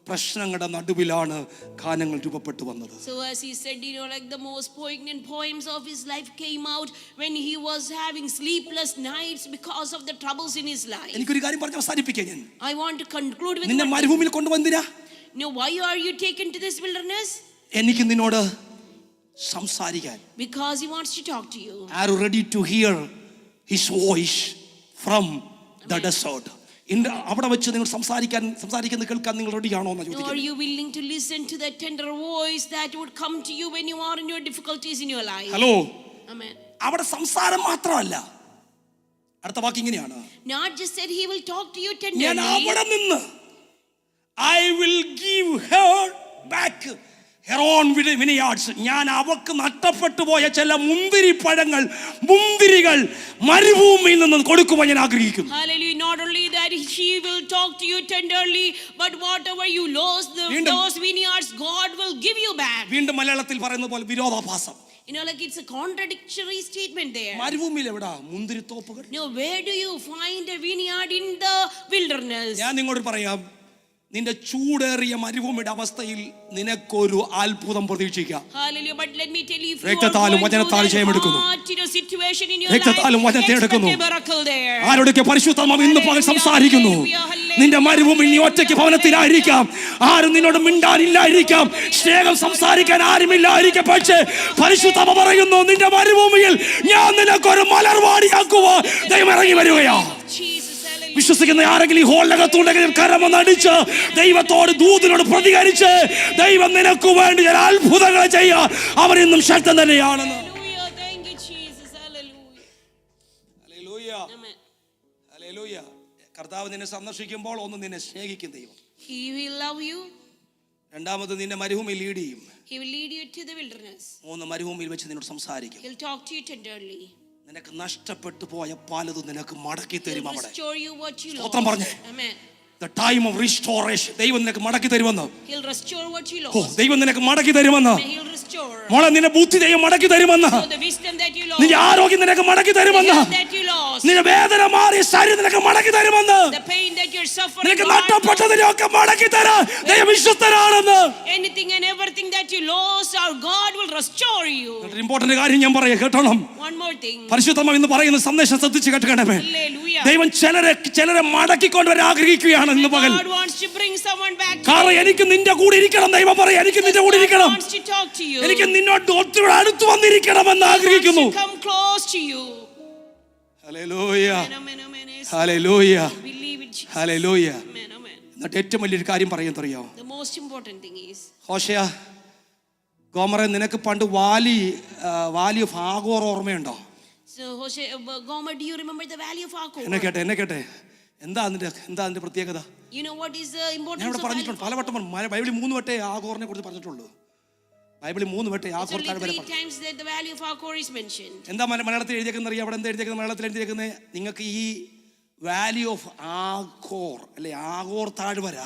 പ്രശ്നങ്ങളുടെ നടുവിലാണ് ഗാനങ്ങൾ രൂപപ്പെട്ടു വന്നത്. So as he said, like the most poignant poems of his life came out when he was having sleepless nights because of the troubles in his life. എനിക്കൊരു കാര്യം പറഞ്ഞ് അവസാനിപ്പിക്കാം ഞാൻ. I want to conclude with നിന്നെ മരുഭൂമിയിൽ കൊണ്ടുവന്നിരാ. why are you taken to this wilderness? എനിക്ക് നിന്നോട് സംസാരിക്കാൻ. Because he wants to talk to you. Are you ready to hear his voice from the desert? അവിടെ വെച്ച് നിങ്ങൾ സംസാരിക്കുന്നത് കേൾക്കാൻ നിങ്ങൾ റെഡിയാണോ എന്ന് ചോദിക്കുന്നു. Are you willing to listen to that tender voice that would come to you when you are in your difficulties in your life? Hello, Amen. അവിടെ സംസാരം മാത്രമല്ല, അടുത്ത വാക്ക് ഇങ്ങനെയാണ്, Not just that he will talk to you ഞാൻ tenderly. അവിടെ നിന്ന് I will give her back her own vineyards. ഞാൻ അവക്ക് നഷ്ടപ്പെട്ടു പോയ ചില മുന്തിരികൾ മരുഭൂമിയിൽ നിന്ന് കൊടുക്കുവാൻ ഞാൻ ആഗ്രഹിക്കുന്നു. Hallelujah. Not only that she will talk to you tenderly, but whatever you lost, those vineyards, God will give you back. വീണ്ടും മലയാളത്തിൽ പറയുന്ന പോലെ വിരോധാഭാസം. Like it's a contradictory statement there. മരുഭൂമിയിൽ എവിടാ മുന്തിരിത്തോപ്പുകൾ? Where do you find a vineyard in the wilderness? ഞാൻ നിങ്ങളോട് പറയാം, നിന്റെ ചൂടേറിയ മരുഭൂമിയുടെ അവസ്ഥയിൽ നിനക്കൊരു അത്ഭുതം പ്രതീക്ഷിക്കാം. Hallelujah. But let me tell you, if you രക്തത്താലും വചനത്താലും ജയമെടുക്കുന്നു. രക്തത്താലും വചനത്തെ എടുക്കുന്നു. ആരോടൊക്കെ പരിശുദ്ധാത്മാവ് ഇന്ന് പകൽ സംസാരിക്കുന്നു. നിന്റെ മരുഭൂമിയിൽ നീ ഒറ്റയ്ക്ക് ഭവനത്തിലായിരിക്കാം, ആരും നിന്നോട് മിണ്ടാനില്ലായിരിക്കാം, സ്നേഹം സംസാരിക്കാൻ ആരുമില്ലായിരിക്കാം, പക്ഷേ പരിശുദ്ധാത്മാവ് പറയുന്നു, നിന്റെ മരുഭൂമിയിൽ ഞാൻ നിനക്കൊരു മലർവാടിയാക്കുവാൻ ദൈവം ഇറങ്ങി വരികയാ. വിശ്വസിക്കുന്ന ആരെങ്കിലും ഈ ഹോളിനകത്തുണ്ടെങ്കിൽ കരമൊന്നടിച്ച് ദൈവത്തോട് ദൂതനോട് പ്രതികരിച്ച് ദൈവം നിനക്ക് വേണ്ടി ചില അത്ഭുതങ്ങൾ ചെയ്യാൻ അവൻ ഇന്നും ശക്തൻ തന്നെയാണെന്ന്. കർത്താവ് നിന്നെ സന്ദർശിക്കുമ്പോൾ ഒന്ന് നിന്നെ സ്നേഹിക്കും ദൈവം. He will love you. രണ്ടാമത് നിന്നെ മരുഭൂമിയിൽ ലീഡ് ചെയ്യും. He will lead you to the wilderness. മൂന്ന് മരുഭൂമിയിൽ വെച്ച് നിന്നോട് സംസാരിക്കും. He'll talk to you tenderly. നിനക്ക് നഷ്ടപ്പെട്ടു പോയ പലതും നിനക്ക് മടക്കി തരും. അവിടെ restore you what you lost. സ്തോത്രം പറഞ്ഞേ. Amen. The time of restoration. ദൈവം നിനക്ക് മടക്കി തരുമെന്ന്. He'll restore what you lost. ദൈവം നിനക്ക് മടക്കി തരുമെന്ന്. He'll restore. മോളെ നിന്റെ ബുദ്ധി ദൈവം മടക്കി തരുമെന്ന്. The wisdom that you lost. നിന്റെ ആരോഗ്യം നിനക്ക് മടക്കി തരുമെന്ന്. That you lost. നിന്റെ വേദന മാറിയ ശരീരം നിനക്ക് മടക്കി തരുമെന്ന്. The pain that you're suffering. നിനക്ക് നഷ്ടപ്പെട്ടതിനെയൊക്കെ മടക്കി തരാൻ ദൈവം വിശ്വസ്തനാണെന്ന്. Anything and everything that you lost, our God will restore you. Important കാര്യം ഞാൻ പറയാം, കേട്ടോണം. One more thing. പരിശുദ്ധാത്മാവ് ഇന്ന് പറയുന്ന സന്ദേശം ശ്രദ്ധിച്ച് കേൾക്കണമേ. Hallelujah. ദൈവം ചിലരെ മടക്കിക്കൊണ്ടുവരാൻ ആഗ്രഹിക്കുകയാണ് ഇന്ന് പകൽ. God wants to bring someone back. കാരണം എനിക്ക് നിന്റെ കൂടെ ഇരിക്കണം. ദൈവം പറയാം, എനിക്ക് നിന്റെ കൂടെ ഇരിക്കണം. God wants to talk to you. എനിക്ക് നിന്നോട് ഒത്തിരി അടുത്ത് വന്നിരിക്കണമെന്ന് ആഗ്രഹിക്കുന്നു. Come close to you. Hallelujah, Amen, amen. Hallelujah, Believe it, Jesus. Hallelujah. Amen, amen. എന്നിട്ട് ഏറ്റവും വലിയൊരു കാര്യം പറയാൻ The most important thing is, ഹോശയ, ഗോമറെ, നിനക്ക് പണ്ട് വാലി ഓഫ് ആഗോർ ഓർമ്മയുണ്ടോ? so Hosea, Gomer, do you remember the valley of Akor? എന്നെ കേട്ടെ എന്താ അതിന്റെ പ്രത്യേകത? You know what is the ഞാൻ importance ഇവിടെ of പറഞ്ഞിട്ടുണ്ട് പലവട്ടം. ബൈബിളിൽ 3 വട്ടേ ആഗോറിനെ കുറിച്ച് പറഞ്ഞിട്ടുള്ളൂ. ബൈബിളിൽ 3 വട്ടേ ആഗോർ താഴെ വരെ Only 3 times that the valley of Akor is mentioned. എന്താ മലയാളത്തിൽ എഴുതിയേക്കുന്നത് അറിയാം? അവിടെ എന്താ എഴുതിയേക്കുന്നത്? മലയാളത്തിൽ എഴുതിയേക്കുന്നത് നിങ്ങൾക്ക് ഈ വാലി ഓഫ് ആഗോർ അല്ലെ ആഗോർ താഴ്വര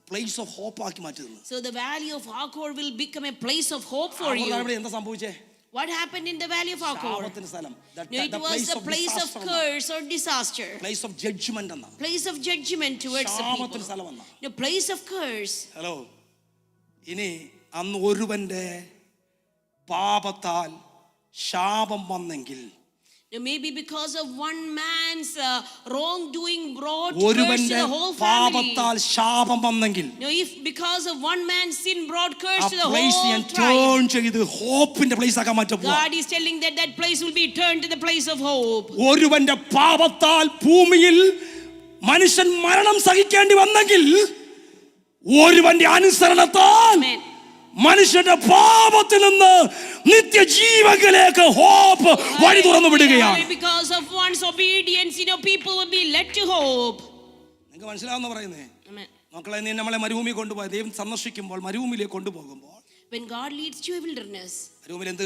പ്ലേസ് ഓഫ് ഹോപ്പ് ആക്കി മാറ്റുന്നു. So the valley of Akor will become a place of hope for you. എന്താ സംഭവിച്ചേ? What happened in the valley of Akor? ശാപത്തിന്റെ സ്ഥലം. No, it was the place of curse or disaster. Place of judgment എന്ന. Place of judgment towards the ശാപത്തിന്റെ people. സ്ഥലം എന്ന. The place of curse. Hello, ഇനി അന്ന് ഒരുവന്റെ പാപത്താൽ ശാപം വന്നെങ്കിൽ, Maybe because of one man's wrongdoing brought curse to ഒരുവന്റെ the whole family. പാപത്താൽ ശാപം വന്നെങ്കിൽ, If because of one man's sin brought curse to the place whole ഞാൻ tribe, ടേൺ ചെയ്ത് ഹോപ്പിന്റെ പ്ലേസ് ആക്കാൻ മാറ്റാൻ പോവാ. God is telling that place will be turned to the place of hope. ഒരുവന്റെ പാപത്താൽ ഭൂമിയിൽ മനുഷ്യൻ മരണം സഹിക്കേണ്ടി വന്നെങ്കിൽ, ഒരുവന്റെ അനുസരണത്താൽ Amen. മനുഷ്യന്റെ പാപത്തിൽ നിന്ന് നിത്യജീവനിലേക്ക് ഹോപ്പ് വഴി തുറന്നു വിടുകയാണ്. Because of one's obedience, people will be led to hope. നിങ്ങൾക്ക് മനസ്സിലാവുന്ന പറയുന്നേ? Amen. മക്കളെ, നീ നമ്മളെ മരുഭൂമി കൊണ്ടുപോയി ദൈവം സന്ദർശിക്കുമ്പോൾ മരുഭൂമിയിലേക്ക് കൊണ്ടുപോകുമ്പോൾ When God leads you to a wilderness, മരുഭൂമിയിൽ എന്ത്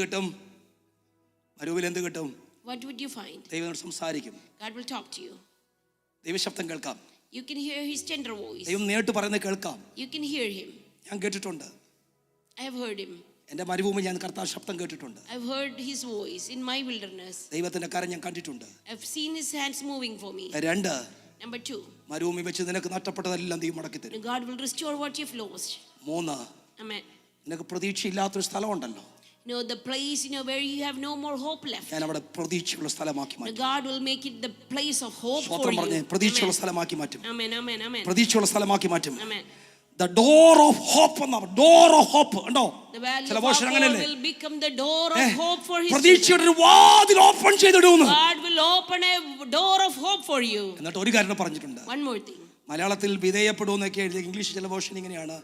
കിട്ടും? what would you find? ദൈവം സംസാരിക്കും. God will talk to you. ദൈവശബ്ദം കേൾക്കാം. You can hear his tender voice. ദൈവം നേരിട്ട് പറയുന്നത് കേൾക്കാം. You can hear him. ഞാൻ കേട്ടിട്ടുണ്ട്. I have heard him. എൻ്റെ മരുഭൂമി ഞാൻ കർത്താവ് ശബ്ദം കേട്ടിട്ടുണ്ട്. I've heard his voice in my wilderness. ദൈവത്തിന്റെ കരം ഞാൻ കണ്ടിട്ടുണ്ട്. I've seen his hands moving for me. 2, Number 2, മരുഭൂമി വെച്ച് നിനക്ക് നഷ്ടപ്പെട്ടതെല്ലാം ദൈവം മടക്കി തരും. God will restore what you've lost. 3, Amen. നിനക്ക് പ്രതീക്ഷയില്ലാത്തൊരു സ്ഥലമുണ്ടല്ലോ, The place, where you have no more hope left. ഞാൻ അവിടെ പ്രതീക്ഷയുള്ള സ്ഥലമാക്കി മാറ്റും. God will make it the place of hope for സ്വത്രം പറഞ്ഞേ, you. പ്രതീക്ഷയുള്ള Amen. സ്ഥലമാക്കി മാറ്റും. Amen, amen, amen. പ്രതീക്ഷയുള്ള സ്ഥലമാക്കി മാറ്റും. Amen. The door of hope എന്നാ, door of hope ഉണ്ടോ? The valley ചില of പോർഷൻ Achor അങ്ങനെയല്ലേ, will become the door of hope for his children. പ്രതീക്ഷയുടെ ഒരു വാതിൽ open ചെയ്തിടുന്നു. God will open a door of hope for you. എന്നിട്ട് ഒരു കാര്യം പറഞ്ഞിട്ടുണ്ട്. One more thing. മലയാളത്തിൽ വിധേയപ്പെടുമെന്നൊക്കെ എഴുതി, ഇംഗ്ലീഷ് ചില പോർഷൻ ഇങ്ങനെയാണ്,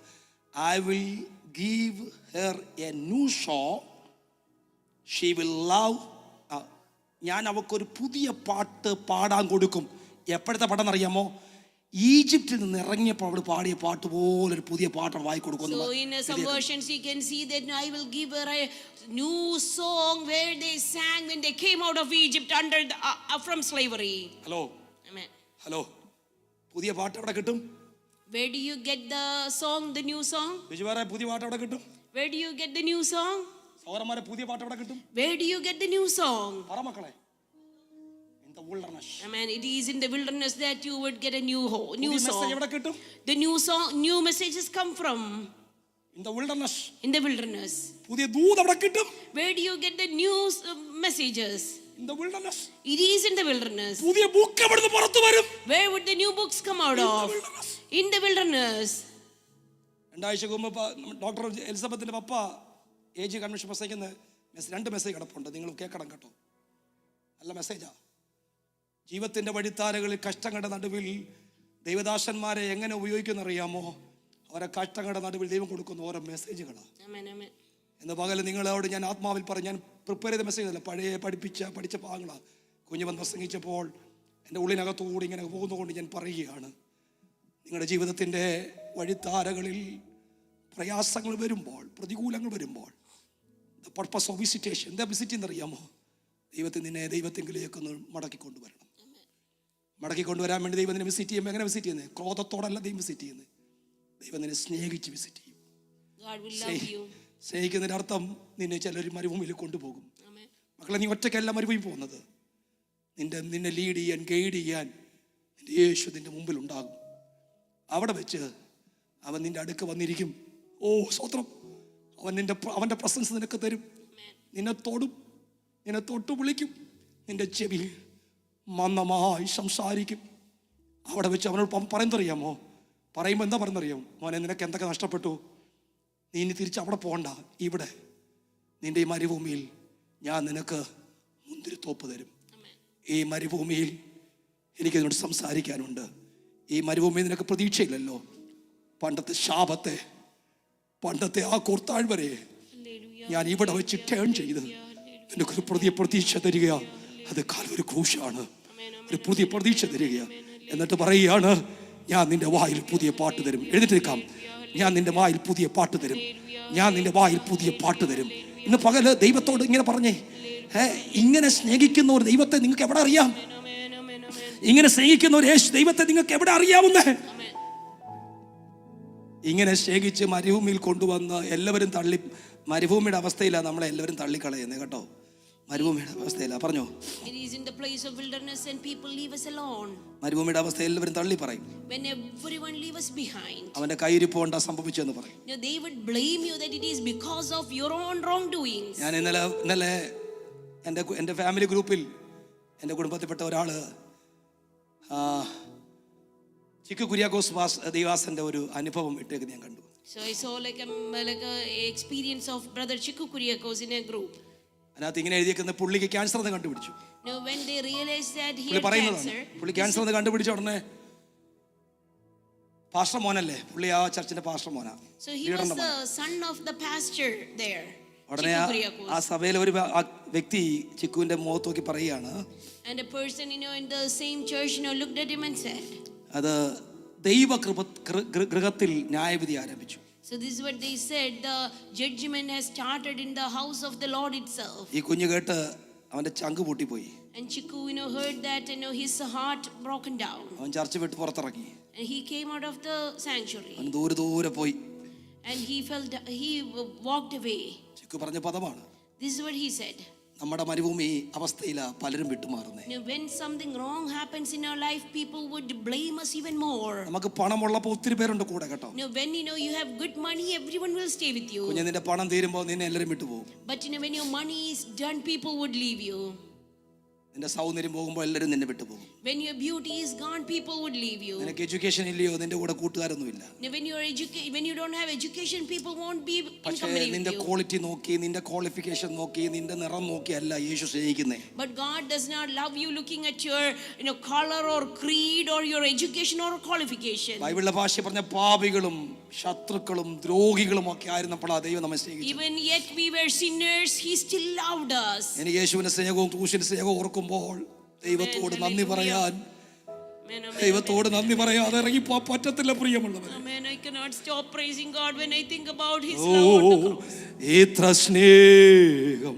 I will give her a new song, she will love. ഞാൻ അവക്കൊരു പുതിയ പാട്ട് പാടാൻ കൊടുക്കും. എപ്പോഴത്തെ പാട്ടെന്ന് അറിയാമോ? ഈജിപ്തിൽ നിന്ന് ഇറങ്ങിയപ്പോൾ അവൾ പാടിയ പാട്ട് പോലെ ഒരു പുതിയ പാട്ട് വായി കൊടുക്കുന്നു. So in some versions you can see that I will give her a new song where they sang when they came out of Egypt from slavery. Hello Amen. Hello, പുതിയ പാട്ട് എവിടെ കിട്ടും? Where do you get the song, the new song? ബിജുവാരെ പുതിയ പാട്ട് എവിടെ കിട്ടും? Where do you get the new song? സൗരന്മാരെ പുതിയ പാട്ട് എവിടെ കിട്ടും? Where do you get the new song? പറ മക്കളെ. In the wilderness. Amen. It is in the wilderness that you would get a new പുതിയ മെസ്സേജ് song. എവിടെ കിട്ടും? The new song, new messages come from In the wilderness. in the wilderness. പുതിയ ദൂത് എവിടെ കിട്ടും? Where do you get the new messages? In the wilderness. It is in the wilderness. പുതിയ book എവിടുന്ന് പുറത്തു വരും? Where would the new books come out of? In the wilderness. 2 ആഴ്ച മുമ്പ് doctor എലിസബത്തിന്റെ പപ്പ AG convention പ്രസംഗിക്കുന്ന 2 മെസ്സേജ് കിടപ്പുണ്ട്, നിങ്ങൾ കേൾക്കണം കേട്ടോ. നല്ല മെസ്സേജാ. ജീവിതത്തിന്റെ വഴിത്താരകളിൽ കഷ്ടങ്ങളുടെ നടുവിൽ ദൈവദാസന്മാരെ എങ്ങനെ ഉപയോഗിക്കുന്നറിയാമോ? അവരെ കഷ്ടങ്ങളുടെ നടുവിൽ ദൈവം കൊടുക്കുന്ന ഓരോ മെസ്സേജുകളാണ്. Amen, amen. എന്ന് പകല് നിങ്ങളോട് ഞാൻ ആത്മാവിൽ പറഞ്ഞു, ഞാൻ പ്രിപ്പയർ ചെയ്ത മെസ്സേജ് അല്ല, പഴയ പഠിച്ച ഭാഗങ്ങളാണ്. കുഞ്ഞുവൻ പ്രസംഗിച്ചപ്പോൾ എൻ്റെ ഉള്ളിനകത്തുകൂടി ഇങ്ങനെ പോകുന്നതുകൊണ്ട് ഞാൻ പറയുകയാണ്, നിങ്ങളുടെ ജീവിതത്തിൻ്റെ വഴിത്താരകളിൽ പ്രയാസങ്ങൾ വരുമ്പോൾ, പ്രതികൂലങ്ങൾ വരുമ്പോൾ, ദ പർപ്പസ് ഓഫ് വിസിറ്റേഷൻ, എന്താ വിസിറ്റ് എന്നറിയാമോ? നിന്നെ ദൈവത്തെങ്കിലേക്കൊന്ന് മടക്കിക്കൊണ്ടുവരണം. മടക്കിക്കൊണ്ടുവരാൻ വേണ്ടി ദൈവം നിന്നെ വിസിറ്റ് ചെയ്യുമ്പോൾ എങ്ങനെ വിസിറ്റ് ചെയ്യുന്നത്? ക്രോധത്തോടല്ല ദൈവം വിസിറ്റ് ചെയ്യുന്നത്. ദൈവം നിന്നെ സ്നേഹിച്ച് വിസിറ്റ് ചെയ്യും. God will love you. സ്നേഹിക്കുന്നതിൻ്റെ അർത്ഥം നിന്നെ ചിലർ മരുഭൂമിയിൽ കൊണ്ടുപോകും. Amen. മക്കളെ, നീ ഒറ്റയ്ക്കല്ല മരുഭൂമി പോകുന്നത്. നിന്നെ ലീഡ് ചെയ്യാൻ, ഗൈഡ് ചെയ്യാൻ നിന്റെ യേശു നിന്റെ മുമ്പിൽ ഉണ്ടാകും. അവിടെ വെച്ച് അവൻ നിന്റെ അടുക്ക് വന്നിരിക്കും. ഓ സ്തോത്രം! അവൻ്റെ പ്രസൻസ് നിനക്ക് തരും. നിന്നെ തൊടും, നിന്നെ തൊട്ടു വിളിക്കും, നിന്റെ ചെവി മന്ദമായി സംസാരിക്കും. അവിടെ വെച്ച് അവനോട് പറയുന്നറിയാമോ? പറയുമ്പോൾ എന്താ പറയുന്നറിയാമോ? മോനെ, നിനക്ക് എന്തൊക്കെ നഷ്ടപ്പെട്ടു? നീ ഇനി തിരിച്ച് അവിടെ പോകണ്ട. ഇവിടെ നിന്റെ ഈ മരുഭൂമിയിൽ ഞാൻ നിനക്ക് മുന്തിരിത്തോപ്പ് തരും. ഈ മരുഭൂമിയിൽ എനിക്ക് നിന്നോട് സംസാരിക്കാനുണ്ട്. ഈ മരുഭൂമിയിൽ നിനക്ക് പ്രതീക്ഷയില്ലല്ലോ. പണ്ടത്തെ ശാപത്തെ, പണ്ടത്തെ ആ കോർത്താഴ്വരെ ഞാൻ ഇവിടെ വെച്ച് ടേൺ ചെയ്ത് നിനക്കൊരു പുതിയ പ്രതീക്ഷ തരിക. അത് കാലൊരു ക്രൂശാണ്. ഒരു പുതിയ പ്രതീക്ഷ തരിക. എന്നിട്ട് പറയുകയാണ്, ഞാൻ നിന്റെ വായിൽ പുതിയ പാട്ട് തരും. എഴുന്നേറ്റ് നിൽക്കാം. ഞാൻ നിന്റെ വായിൽ പുതിയ പാട്ട് തരും. ഞാൻ നിന്റെ വായിൽ പുതിയ പാട്ട് തരും. ഇന്ന് പകല് ദൈവത്തോട് ഇങ്ങനെ പറഞ്ഞേ, ഇങ്ങനെ സ്നേഹിക്കുന്ന ഒരു ദൈവത്തെ നിങ്ങൾക്ക് എവിടെ അറിയാം? ഇങ്ങനെ സ്നേഹിക്കുന്ന ഒരു ദൈവത്തെ നിങ്ങൾക്ക് എവിടെ അറിയാവുന്നേ? ഇങ്ങനെ സ്നേഹിച്ച് മരുഭൂമിയിൽ കൊണ്ടുവന്ന് എല്ലാവരും തള്ളി, മരുഭൂമിയുടെ അവസ്ഥയിലാണ് നമ്മളെ എല്ലാവരും തള്ളിക്കളയുന്നത് കേട്ടോ. മരുഭൂമിയുടെ അവസ്ഥയില്ല, പറഞ്ഞോ. It is in the place of wilderness and people leave us alone. മരുഭൂമിയുടെ അവസ്ഥ എല്ലാവരും തള്ളി പറയും. When everyone leave us behind. അവന്റെ കയ്യിരിപ്പ് കൊണ്ടാ സംഭവിച്ചെന്ന് പറയും. They would blame you that it is because of your own wrongdoings. ഞാൻ ഇന്നലെ എൻ്റെ ഫാമിലി ഗ്രൂപ്പിൽ എൻ്റെ കുടുംബത്തിൽപ്പെട്ട ഒരാള് ചിക്കു കുര്യാക്കോസ് ദൈവാസന്റെ ഒരു അനുഭവം ഇട്ടേക്ക് ഞാൻ കണ്ടു. So I saw like a experience of brother Chiku Kuriakos in a group. അതിനകത്ത് ഇങ്ങനെ എഴുതിയേക്കുന്ന പുള്ളിക്ക് ക്യാൻസർ എന്ന് കണ്ടുപിടിച്ചു. Now when they realized that he പുള്ളി had പറയുന്നതാണ്, cancer. പുള്ളി ക്യാൻസർ എന്ന് കണ്ടുപിടിച്ച ഉടനെ പാസ്റ്റർ മോനല്ലേ, പുള്ളി ആ ചർച്ചിന്റെ pastor Mona. So he was the son of the pastor there. ഉടനെ ആ സഭയിലെ ഒരു വ്യക്തി ചിക്കുവിന്റെ മുഖത്ത് നോക്കി പറയുകയാണ്, and a person in the same church looked at him and said, അത് ദൈവ ഗൃഹത്തിൽ ന്യായവിധി ആരംഭിച്ചു. so this is what they said, the judgment has started in the house of the Lord itself. ഈ കുഞ്ഞു കേട്ട് അവന്റെ ചങ്ക് പൊട്ടിപ്പോയി. And Chiku heard that his heart broken down. അവൻ ചർച്ച വിട്ട് പുറത്തിറങ്ങി. And he came out of the sanctuary. അവൻ ദൂരെ പോയി. And he walked away. പറഞ്ഞ പദമാണ്. This is what he said. നമ്മുടെ മരുഭൂമി അവസ്ഥയിലാ പലരും വിട്ടുമാറുന്നേ. When something wrong happens in our life, people would blame us even more. നമുക്ക് പണമുള്ളപ്പോൾ ഒത്തിരി പേരുണ്ട് കൂടെ കേട്ടോ. When you have good money, everyone will stay with you. കുഞ്ഞെ നിന്റെ പണം തീരുമ്പോൾ നിന്നെ എല്ലാവരും വിട്ടുപോകും. But when your money is done, people would leave you. നിന്റെ സൗന്ദര്യം പോകുമ്പോൾ എല്ലാവരും നിന്നെ വിട്ടുപോകും. When your beauty is gone, people would leave you. നിനക്ക് എഡ്യൂക്കേഷൻ ഇല്ലയോ, നിന്റെ കൂടെ കൂട്ടുകാരൊന്നും ഇല്ല. When you don't have education, people won't be in പക്ഷേ company നിന്റെ with you. ക്വാളിറ്റി നോക്കി, നിന്റെ ക്വാളിഫിക്കേഷൻ നോക്കി, നിന്റെ നിറം നോക്കി അല്ല യേശു സ്നേഹിക്കുന്നേ. But God does not love you looking at your color or creed or your education or qualification. ബൈബിളിലെ ഭാഷ പറഞ്ഞ പാപികളും ശത്രുക്കളും ദ്രോഹികളും ഒക്കെ ആയിരുന്നപ്പോൾ ആ ദൈവം നമ്മെ സ്നേഹിച്ചു. Even yet we were sinners, He still loved us. എനിക്ക് യേശുവിന്റെ സ്നേഹവും ക്രൂശിന്റെ സ്നേഹവും ഓർക്കുമ്പോൾ ദൈവത്തോട് നന്ദി പറയാൻ, ദൈവത്തോട് നന്ദി പറയാതെ ഇറങ്ങിപ്പോ പറ്റത്തില്ല പ്രിയമുള്ളവർ. Amen. I cannot stop praising God when I think about His love on the cross. ഇത്ര സ്നേഹം,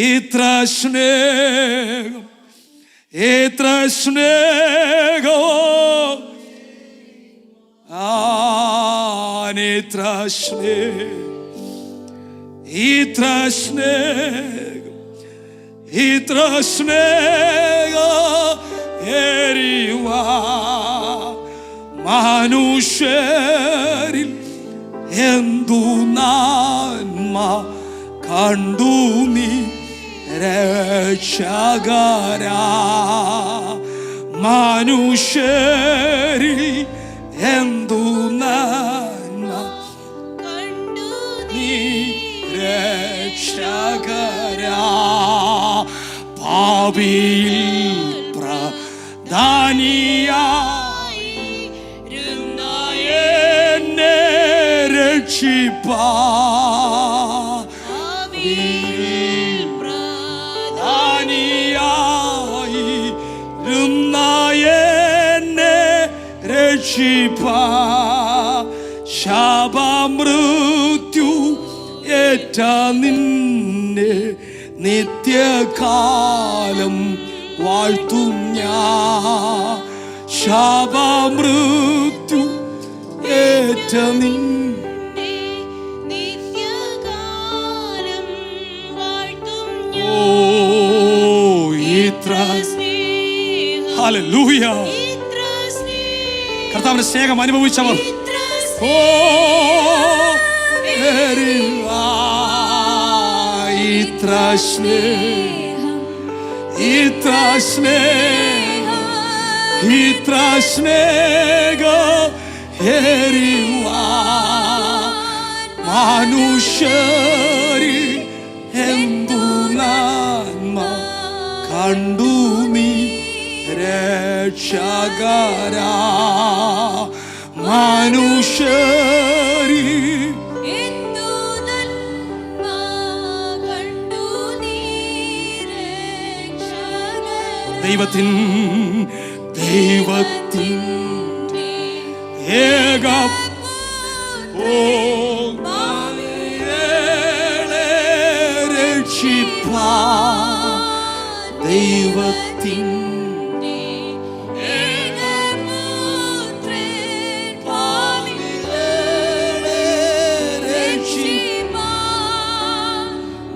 ഇത്ര സ്നേഹം, ഇത്ര സ്നേഹം, ഇത്ര സ്നേഹം, ഇത്ര സ്നേഹം, ഇത്ര സ്നേഹം എരിവാ മനുഷ്യരിൽ എന്തു നന്മ കണ്ടു നീ രക്ഷകരാ. മനുഷ്യരിൽ എന്തു നന്മ കണ്ടു നീ രക്ഷകരാ. പാപിയിൽ പ്രധാനിയായിരുന്ന എന്നെ രക്ഷിപ്പാ. പ്രധാനിയായിരുന്ന എന്നെ രക്ഷിപ്പാ. ശാപമൃത്യു ഏറ്റ നിന്നെ നിത്യകാലം വാഴ്ത്തും ഞാൻ. ശാപമൃത്യു ഏറ്റ നിന്നെ നിത്യകാലം വാഴ്ത്തും ഓ ഇത്ര സ്നേഹം. ഹല്ലേലൂയ. ഇത്ര സ്നേഹം. കർത്താവിന്റെ സ്നേഹം അനുഭവിച്ചവർ ഇത്ര ഓ എരിവാ. ഇത്ര സ്നേഹം, ഇത്ര സ്നേഹം, ഇത്ര സ്നേഹം എരിവാ മനുഷ്യരിൽ എന്തു നന്മ കണ്ടു നീ രക്ഷകരാ. മനുഷ്യരിൽ എന്തു നന്മ കണ്ടു നീ രക്ഷകരാ. ദൈവത്തിൻ ഏക രക്ഷിപ്പാ. ദൈവത്തിൻ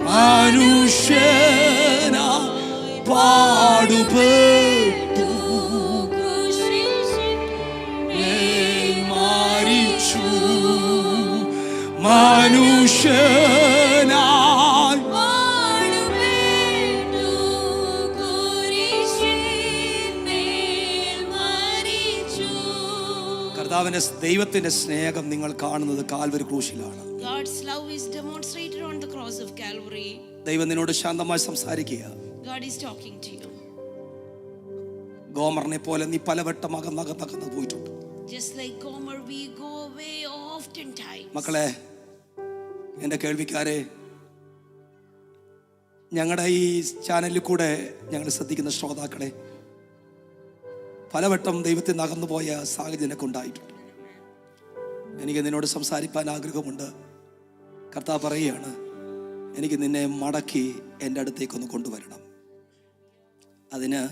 മനുഷ്യന പാടുപെട്ടു മരിച്ചു. മനുഷ്യനായി കർത്താവിന്റെ ദൈവത്തിന്റെ സ്നേഹം നിങ്ങൾ കാണുന്നത് Calvary ക്രൂശിലാണ്. God's love is demonstrated on the cross of Calvary. ദൈവം നിന്നോട് ശാന്തമായി സംസാരിക്കുക. God is talking to you. ഗോമറിനെ പോലെ നീ പലവട്ടം അകന്നകന്നകന്ന് പോയിട്ടുണ്ട്. Just like Gomer, we go away oftentimes. മക്കളെ, എൻ്റെ കേൾവിക്കാരെ, ഞങ്ങളുടെ ഈ ചാനലിൽ കൂടെ ഞങ്ങൾ ശ്രദ്ധിക്കുന്ന ശ്രോതാക്കളെ, പലവട്ടം ദൈവത്തിൽ നിന്ന് അകന്നുപോയ സാഹചര്യമൊക്കെ ഉണ്ടായിട്ടുണ്ട്. എനിക്ക് നിന്നോട് സംസാരിക്കാൻ ആഗ്രഹമുണ്ട്. കർത്താവ് പറയുകയാണ്, എനിക്ക് നിന്നെ മടക്കി എൻ്റെ അടുത്തേക്കൊന്ന് കൊണ്ടുവരണം. അതിന്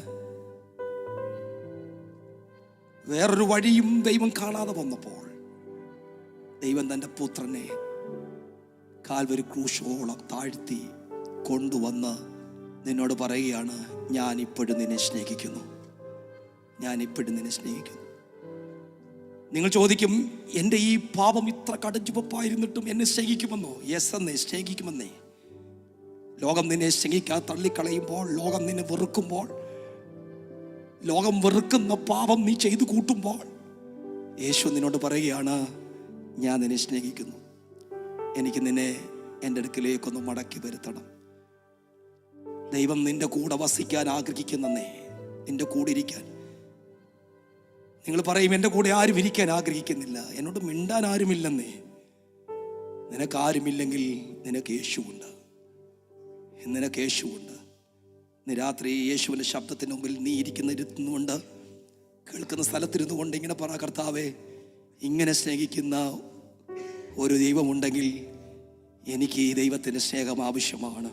വേറൊരു വഴിയും ദൈവം കാണാതെ വന്നപ്പോൾ ദൈവം തൻ്റെ പുത്രനെ കാൽവരി ക്രൂശോളം താഴ്ത്തി കൊണ്ടുവന്ന് നിന്നോട് പറയുകയാണ്, ഞാൻ ഇപ്പോഴും നിന്നെ സ്നേഹിക്കുന്നു, ഞാൻ ഇപ്പോഴും നിന്നെ സ്നേഹിക്കുന്നു. നിങ്ങൾ ചോദിക്കും, എൻ്റെ ഈ പാപം ഇത്ര കടഞ്ചുവപ്പായിരുന്നിട്ടും എന്നെ സ്നേഹിക്കുമെന്നോ? യെസ് എന്നേ, സ്നേഹിക്കുമെന്നേ. ലോകം നിന്നെ സ്നേഹിക്കാതെ തള്ളിക്കളയുമ്പോൾ, ലോകം നിന്നെ വെറുക്കുമ്പോൾ, ലോകം വെറുക്കുന്ന പാപം നീ ചെയ്തു കൂട്ടുമ്പോൾ, യേശു നിന്നോട് പറയുകയാണ്, ഞാൻ നിന്നെ സ്നേഹിക്കുന്നു, എനിക്ക് നിന്നെ എൻ്റെ അടുക്കിലേക്കൊന്ന് മടക്കി വരുത്തണം. ദൈവം നിന്റെ കൂടെ വസിക്കാൻ ആഗ്രഹിക്കുന്നേ, നിന്റെ കൂടെ ഇരിക്കാൻ. നിങ്ങൾ പറയും, എൻ്റെ കൂടെ ആരും ഇരിക്കാൻ ആഗ്രഹിക്കുന്നില്ല, എന്നോട് മിണ്ടാൻ ആരുമില്ലെന്നേ. നിനക്ക് ആരുമില്ലെങ്കിൽ നിനക്ക് യേശുവുണ്ട്, നിനക്ക് യേശുവുണ്ട്. ഇന്ന് രാത്രി യേശുവിൻ്റെ ശബ്ദത്തിന് മുമ്പിൽ നീ ഇരുന്നുകൊണ്ട്, കേൾക്കുന്ന സ്ഥലത്തിരുന്നു കൊണ്ട് ഇങ്ങനെ പറ, കർത്താവേ, ഇങ്ങനെ സ്നേഹിക്കുന്ന ഒരു ദൈവമുണ്ടെങ്കിൽ എനിക്ക് ഈ ദൈവത്തിൻ്റെ സ്നേഹം ആവശ്യമാണ്.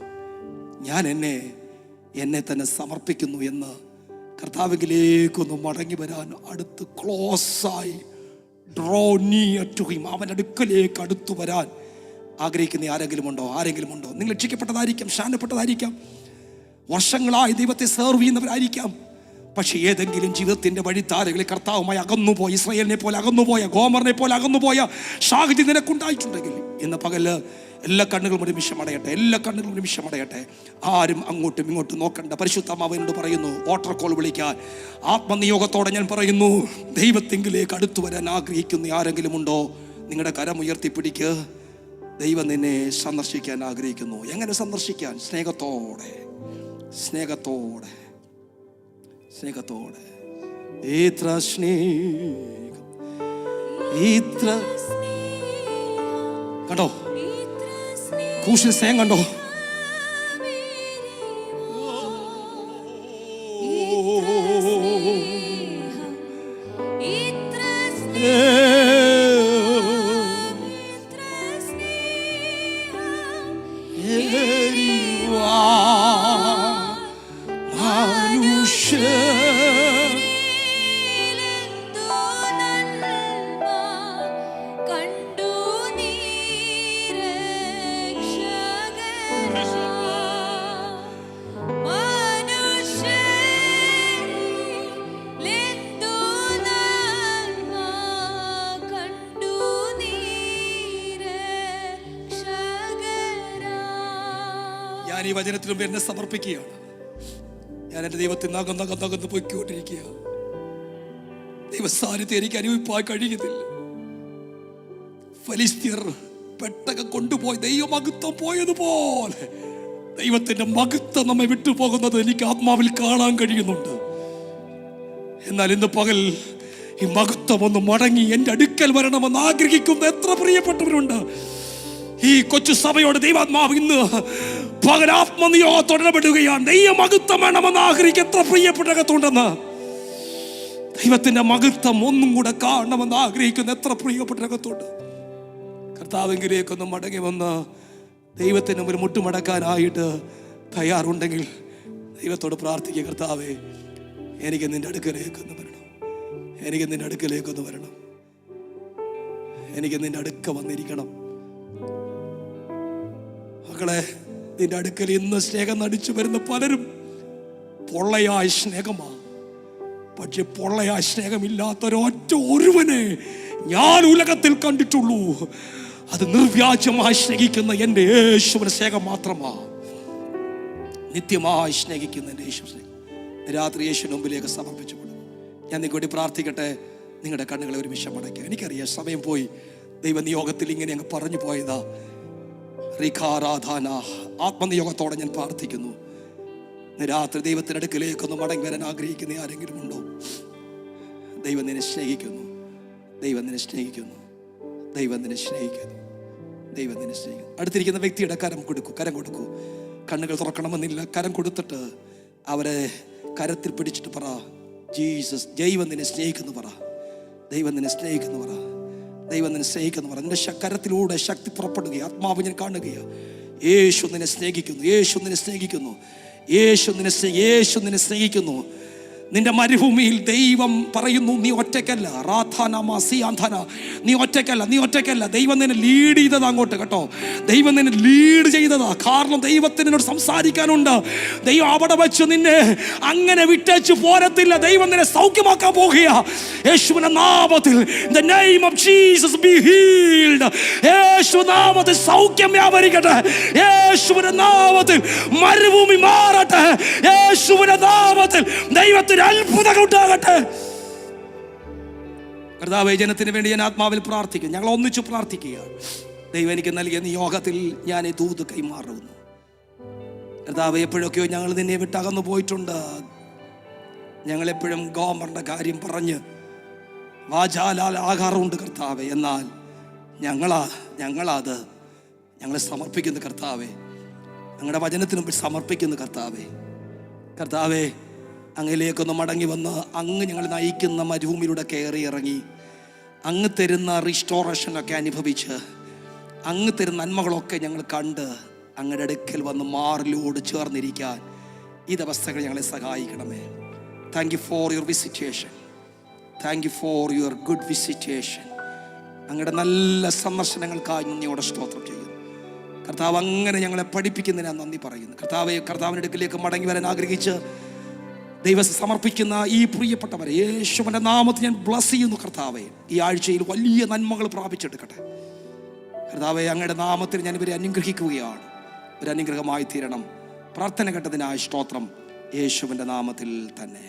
ഞാൻ എന്നെ തന്നെ സമർപ്പിക്കുന്നു എന്ന് കർത്താവിലേക്കൊന്ന് മടങ്ങി വരാൻ, അടുത്ത് ക്ലോസായി ഡ്രോ നിയർ ടു ഹിം, അവൻ്റെ അടുക്കലേക്ക് അടുത്തു വരാൻ ആഗ്രഹിക്കുന്ന ആരെങ്കിലും ഉണ്ടോ? നിങ്ങൾ രക്ഷിക്കപ്പെട്ടതായിരിക്കാം, ശാന്തപ്പെട്ടതായിരിക്കാം, വർഷങ്ങളായി ദൈവത്തെ സെർവ് ചെയ്യുന്നവരായിരിക്കാം. പക്ഷെ ഏതെങ്കിലും ജീവിതത്തിന്റെ വഴിത്താരകളിൽ കർത്താവുമായി അകന്നുപോയ, ഇസ്രായേലിനെ പോലെ അകന്നുപോയ, ഗോമറിനെ പോലെ അകന്നുപോയ സാഹചര്യം നിനക്കുണ്ടായിട്ടുണ്ടെങ്കിൽ ഇന്ന് പകല് എല്ലാ കണ്ണുകളും ഒരു നിമിഷം അടയട്ടെ. ആരും അങ്ങോട്ടും ഇങ്ങോട്ടും നോക്കണ്ട. പരിശുദ്ധാത്മാവിനോട് പറയുന്നു, വാട്ടർ കോൾ വിളിക്കാൻ ആത്മനിയോഗത്തോടെ ഞാൻ പറയുന്നു, ദൈവത്തെങ്കിലേക്ക് അടുത്തു വരാൻ ആഗ്രഹിക്കുന്ന ആരെങ്കിലും ഉണ്ടോ? നിങ്ങളുടെ കരം ഉയർത്തിപ്പിടിക്ക്. ദൈവം നിന്നെ സന്ദർശിക്കാൻ ആഗ്രഹിക്കുന്നു. എങ്ങനെ സന്ദർശിക്കാൻ? സ്നേഹത്തോടെ. ഇത്ര സ്നേഹം, ഇത്ര കണ്ടോ ക്രൂശിൽ സ്നേഹം കണ്ടോ? ഞാൻ ഈ വചനത്തിലും എന്നെ സമർപ്പിക്കുകയാണ്. ഞാൻ എൻ്റെ ദൈവത്തിൽ നകന്ന് പോയിക്കൊണ്ടിരിക്കുക. ദൈവസാന്നിധ്യം എനിക്ക് അനുഭവിപ്പാൻ കഴിയുന്നില്ല. ഫലിസ്ത്യർ പെട്ടകം കൊണ്ടുപോയി ദൈവമഹത്വം പോയതുപോലെ ദൈവത്തിന്റെ മഹത്വം നമ്മെ വിട്ടുപോകുന്നത് എനിക്ക് ആത്മാവിൽ കാണാൻ കഴിയുന്നുണ്ട്. എന്നാൽ ഇന്ന് പകൽ ഈ മഹത്വം ഒന്ന് മടങ്ങി എൻ്റെ അടുക്കൽ വരണമെന്ന് ആഗ്രഹിക്കുന്ന എത്ര പ്രിയപ്പെട്ടവരുണ്ട്. ഈ കൊച്ചു സഭയോട് ദൈവാത്മാവ് ഇന്ന് പകൽ ആത്മനിയോഗത്തോടെ ഇടപെടുകയാണ്. ദൈവമഹത്വം വേണമെന്ന് ആഗ്രഹിക്കുന്ന എത്ര പ്രിയപ്പെട്ടകത്തുണ്ടെന്ന്, ദൈവത്തിന്റെ മഹത്വം ഒന്നും കൂടെ കാണണമെന്ന് ആഗ്രഹിക്കുന്ന എത്ര പ്രിയപ്പെട്ടകത്തുണ്ട്. കർത്താവിലേക്കൊന്ന് മടങ്ങി വന്ന് ദൈവത്തിന് ഒരു മുട്ടുമടക്കാനായിട്ട് തയ്യാറുണ്ടെങ്കിൽ ദൈവത്തോട് പ്രാർത്ഥിക്കുക. കർത്താവേ, എനിക്ക് നിന്റെ അടുക്കലേക്കൊന്ന് വരണം, എനിക്ക് നിന്റെ അടുക്കലേക്കൊന്ന് വരണം, എനിക്ക് നിന്റെ അടുക്ക വന്നിരിക്കണം. മക്കളെ, നിന്റെ അടുക്കൽ ഇന്ന് സ്നേഹം നടിച്ചു വരുന്ന പലരും പൊള്ളയായ സ്നേഹമാണ്. പക്ഷെ പൊള്ളയായ സ്നേഹമില്ലാത്തൊരൊറ്റ ഒരുവനെ ഞാൻ ഉലകത്തിൽ കണ്ടിട്ടുള്ളൂ. അത് നിർവ്യാജമായി സ്നേഹിക്കുന്ന എൻ്റെ യേശുവിന്റെ സ്നേഹം മാത്രമാണ്. നിത്യമായി സ്നേഹിക്കുന്ന എൻ്റെ യേശു സ്നേഹം രാത്രി യേശുവിന് മുമ്പിലേക്ക് സമർപ്പിച്ചു കൊടുക്കും. ഞാൻ നിങ്ങൾക്ക് വേണ്ടി പ്രാർത്ഥിക്കട്ടെ. നിങ്ങളുടെ കണ്ണുകളെ ഒരു നിമിഷം അടയ്ക്കുക. എനിക്കറിയാം സമയം പോയി. ദൈവനിയോഗത്തിൽ ഇങ്ങനെ അങ്ങ് പറഞ്ഞു പോയതാ. റിഖാരാധാന ആത്മനിയോഗത്തോടെ ഞാൻ പ്രാർത്ഥിക്കുന്നു. രാത്രി ദൈവത്തിൻ്റെ അടുക്കലേക്കൊന്ന് മടങ്ങി വരാൻ ആഗ്രഹിക്കുന്ന ആരെങ്കിലും ഉണ്ടോ? ദൈവം നിന്നെ സ്നേഹിക്കുന്നു, ദൈവം നിന്നെ സ്നേഹിക്കുന്നു, ദൈവം നിന്നെ സ്നേഹിക്കുന്നു, ദൈവം നിന്നെ സ്നേഹിക്കുന്നു. അടുത്തിരിക്കുന്ന വ്യക്തിയുടെ കരം കൊടുക്കൂ. കണ്ണുകൾ തുറക്കണമെന്നില്ല. കരം കൊടുത്തിട്ട് അവരെ കരത്തിൽ പിടിച്ചിട്ട് പറ, ജീസസ്, ദൈവം നിന്നെ സ്നേഹിക്കുന്നു പറ, ദൈവം നിന്നെ സ്നേഹിക്കുന്നു പറ, ദൈവം നിന്നെ സ്നേഹിക്കുന്നു പറ. നിന്റെ കരത്തിലൂടെ ശക്തി പുറപ്പെടുകയാണ്. ആത്മാവ് ഞാൻ കാണുകയാണ്. യേശു നിന്നെ സ്നേഹിക്കുന്നു, യേശു നിന്നെ സ്നേഹിക്കുന്നു, യേശു നിന്നെ സ്നേഹിക്കുന്നു. നിന്റെ മരുഭൂമിയിൽ ദൈവം പറയുന്നു, നീ ഒറ്റയ്ക്കല്ല. നീ ഒറ്റയ്ക്കല്ല. ദൈവം നിന്നെ ലീഡ് ചെയ്തതാ അങ്ങോട്ട് കേട്ടോ. ദൈവം നിന്നെ ലീഡ് ചെയ്തതാ. കാരണം ദൈവത്തിന് എന്നോട് സംസാരിക്കാനുണ്ട്. ദൈവം അവിടെ വെച്ച് നിന്നെ അങ്ങനെ വിട്ടേച്ച് പോരത്തില്ല. ദൈവം നിന്നെ സൗഖ്യമാക്കാൻ പോകുക. യേശുവിന്റെ നാമത്തിൽ, in the name of Jesus, be healed. യേശു നാമത്തിൽ സൗഖ്യം വ്യാപരിക്കട്ടെ. യേശുവിന്റെ നാമത്തിൽ മരുഭൂമി മാറട്ടെ. യേശുവിന്റെ നാമത്തിൽ ദൈവത്തിന് അത്ഭുതങ്ങൾ ഉണ്ടാകട്ടെ. കർത്താവേ, ജനത്തിന് വേണ്ടി ഞാൻ ആത്മാവിൽ പ്രാർത്ഥിക്കും. ഞങ്ങൾ ഒന്നിച്ചു പ്രാർത്ഥിക്കുക. ദൈവം എനിക്ക് നൽകിയ നിയോഗത്തിൽ ഞാൻ ഈ ദൂത് കൈമാറുന്നു. കർത്താവേ, എപ്പോഴൊക്കെയോ ഞങ്ങൾ നിന്നെ വിട്ടകന്നു പോയിട്ടുണ്ട്. ഞങ്ങളെപ്പോഴും ഗോമറിന്റെ കാര്യം പറഞ്ഞ് വാചാലാൽ ആകാറുണ്ട് കർത്താവേ. എന്നാൽ ഞങ്ങളത് ഞങ്ങളെ സമർപ്പിക്കുന്നു കർത്താവേ. ഞങ്ങളുടെ വചനത്തിന് മുമ്പിൽ സമർപ്പിക്കുന്നു കർത്താവേ. കർത്താവേ, അങ്ങിലേക്കൊന്ന് മടങ്ങി വന്ന് അങ്ങ് ഞങ്ങൾ നയിക്കുന്ന മരുഭൂമിയിലൂടെ കയറി ഇറങ്ങി അങ്ങ് തരുന്ന റിസ്റ്റോറേഷനൊക്കെ അനുഭവിച്ച് അങ്ങ് തരുന്ന നന്മകളൊക്കെ ഞങ്ങൾ കണ്ട് അങ്ങയുടെ അടുക്കൽ വന്ന് മാറിലോട് ചേർന്നിരിക്കാൻ ഈ ദിവസങ്ങൾ ഞങ്ങളെ സഹായിക്കണമേ. Thank you for your visitation. Thank you for your good visitation. അങ്ങയുടെ നല്ല സന്ദർശനങ്ങൾക്കായി നന്ദിയോടെ സ്തോത്രം ചെയ്യുന്നു കർത്താവ്. അങ്ങനെ ഞങ്ങളെ പഠിപ്പിക്കുന്നതിന് ഞാൻ നന്ദി പറയുന്നു കർത്താവെ. കർത്താവിൻ്റെ അടുക്കിലേക്ക് മടങ്ങി വരാൻ ആഗ്രഹിച്ച് ദൈവം സമർപ്പിക്കുന്ന ഈ പ്രിയപ്പെട്ടവരെ യേശുവിൻ്റെ നാമത്തിൽ ഞാൻ ബ്ലസ് ചെയ്യുന്നു കർത്താവെ. ഈ ആഴ്ചയിൽ വലിയ നന്മകൾ പ്രാപിച്ചെടുക്കട്ടെ കർത്താവെ. അങ്ങയുടെ നാമത്തിൽ ഞാൻ ഇവരെ അനുഗ്രഹിക്കുകയാണ്. ഒരു അനുഗ്രഹമായി തീരണം. പ്രാർത്ഥന കേട്ടതിനായി സ്തോത്രം, യേശുവിൻ്റെ നാമത്തിൽ തന്നെ.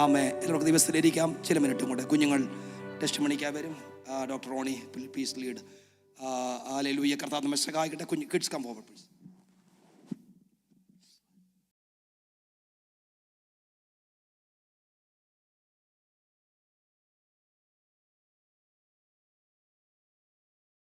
ആമേ. എല്ലാവർക്കും ദിവസത്തിലിരിക്കാം. ചില മിനിറ്റും കൂടെ കുഞ്ഞുങ്ങൾ ടെസ്റ്റ് മണിക്കാൻ വരും. Doctor Ronnie, please lead. Hallelujah. കർത്താവ് നമ്മെ സഹായിക്കട്ടെ. Kids come forward please.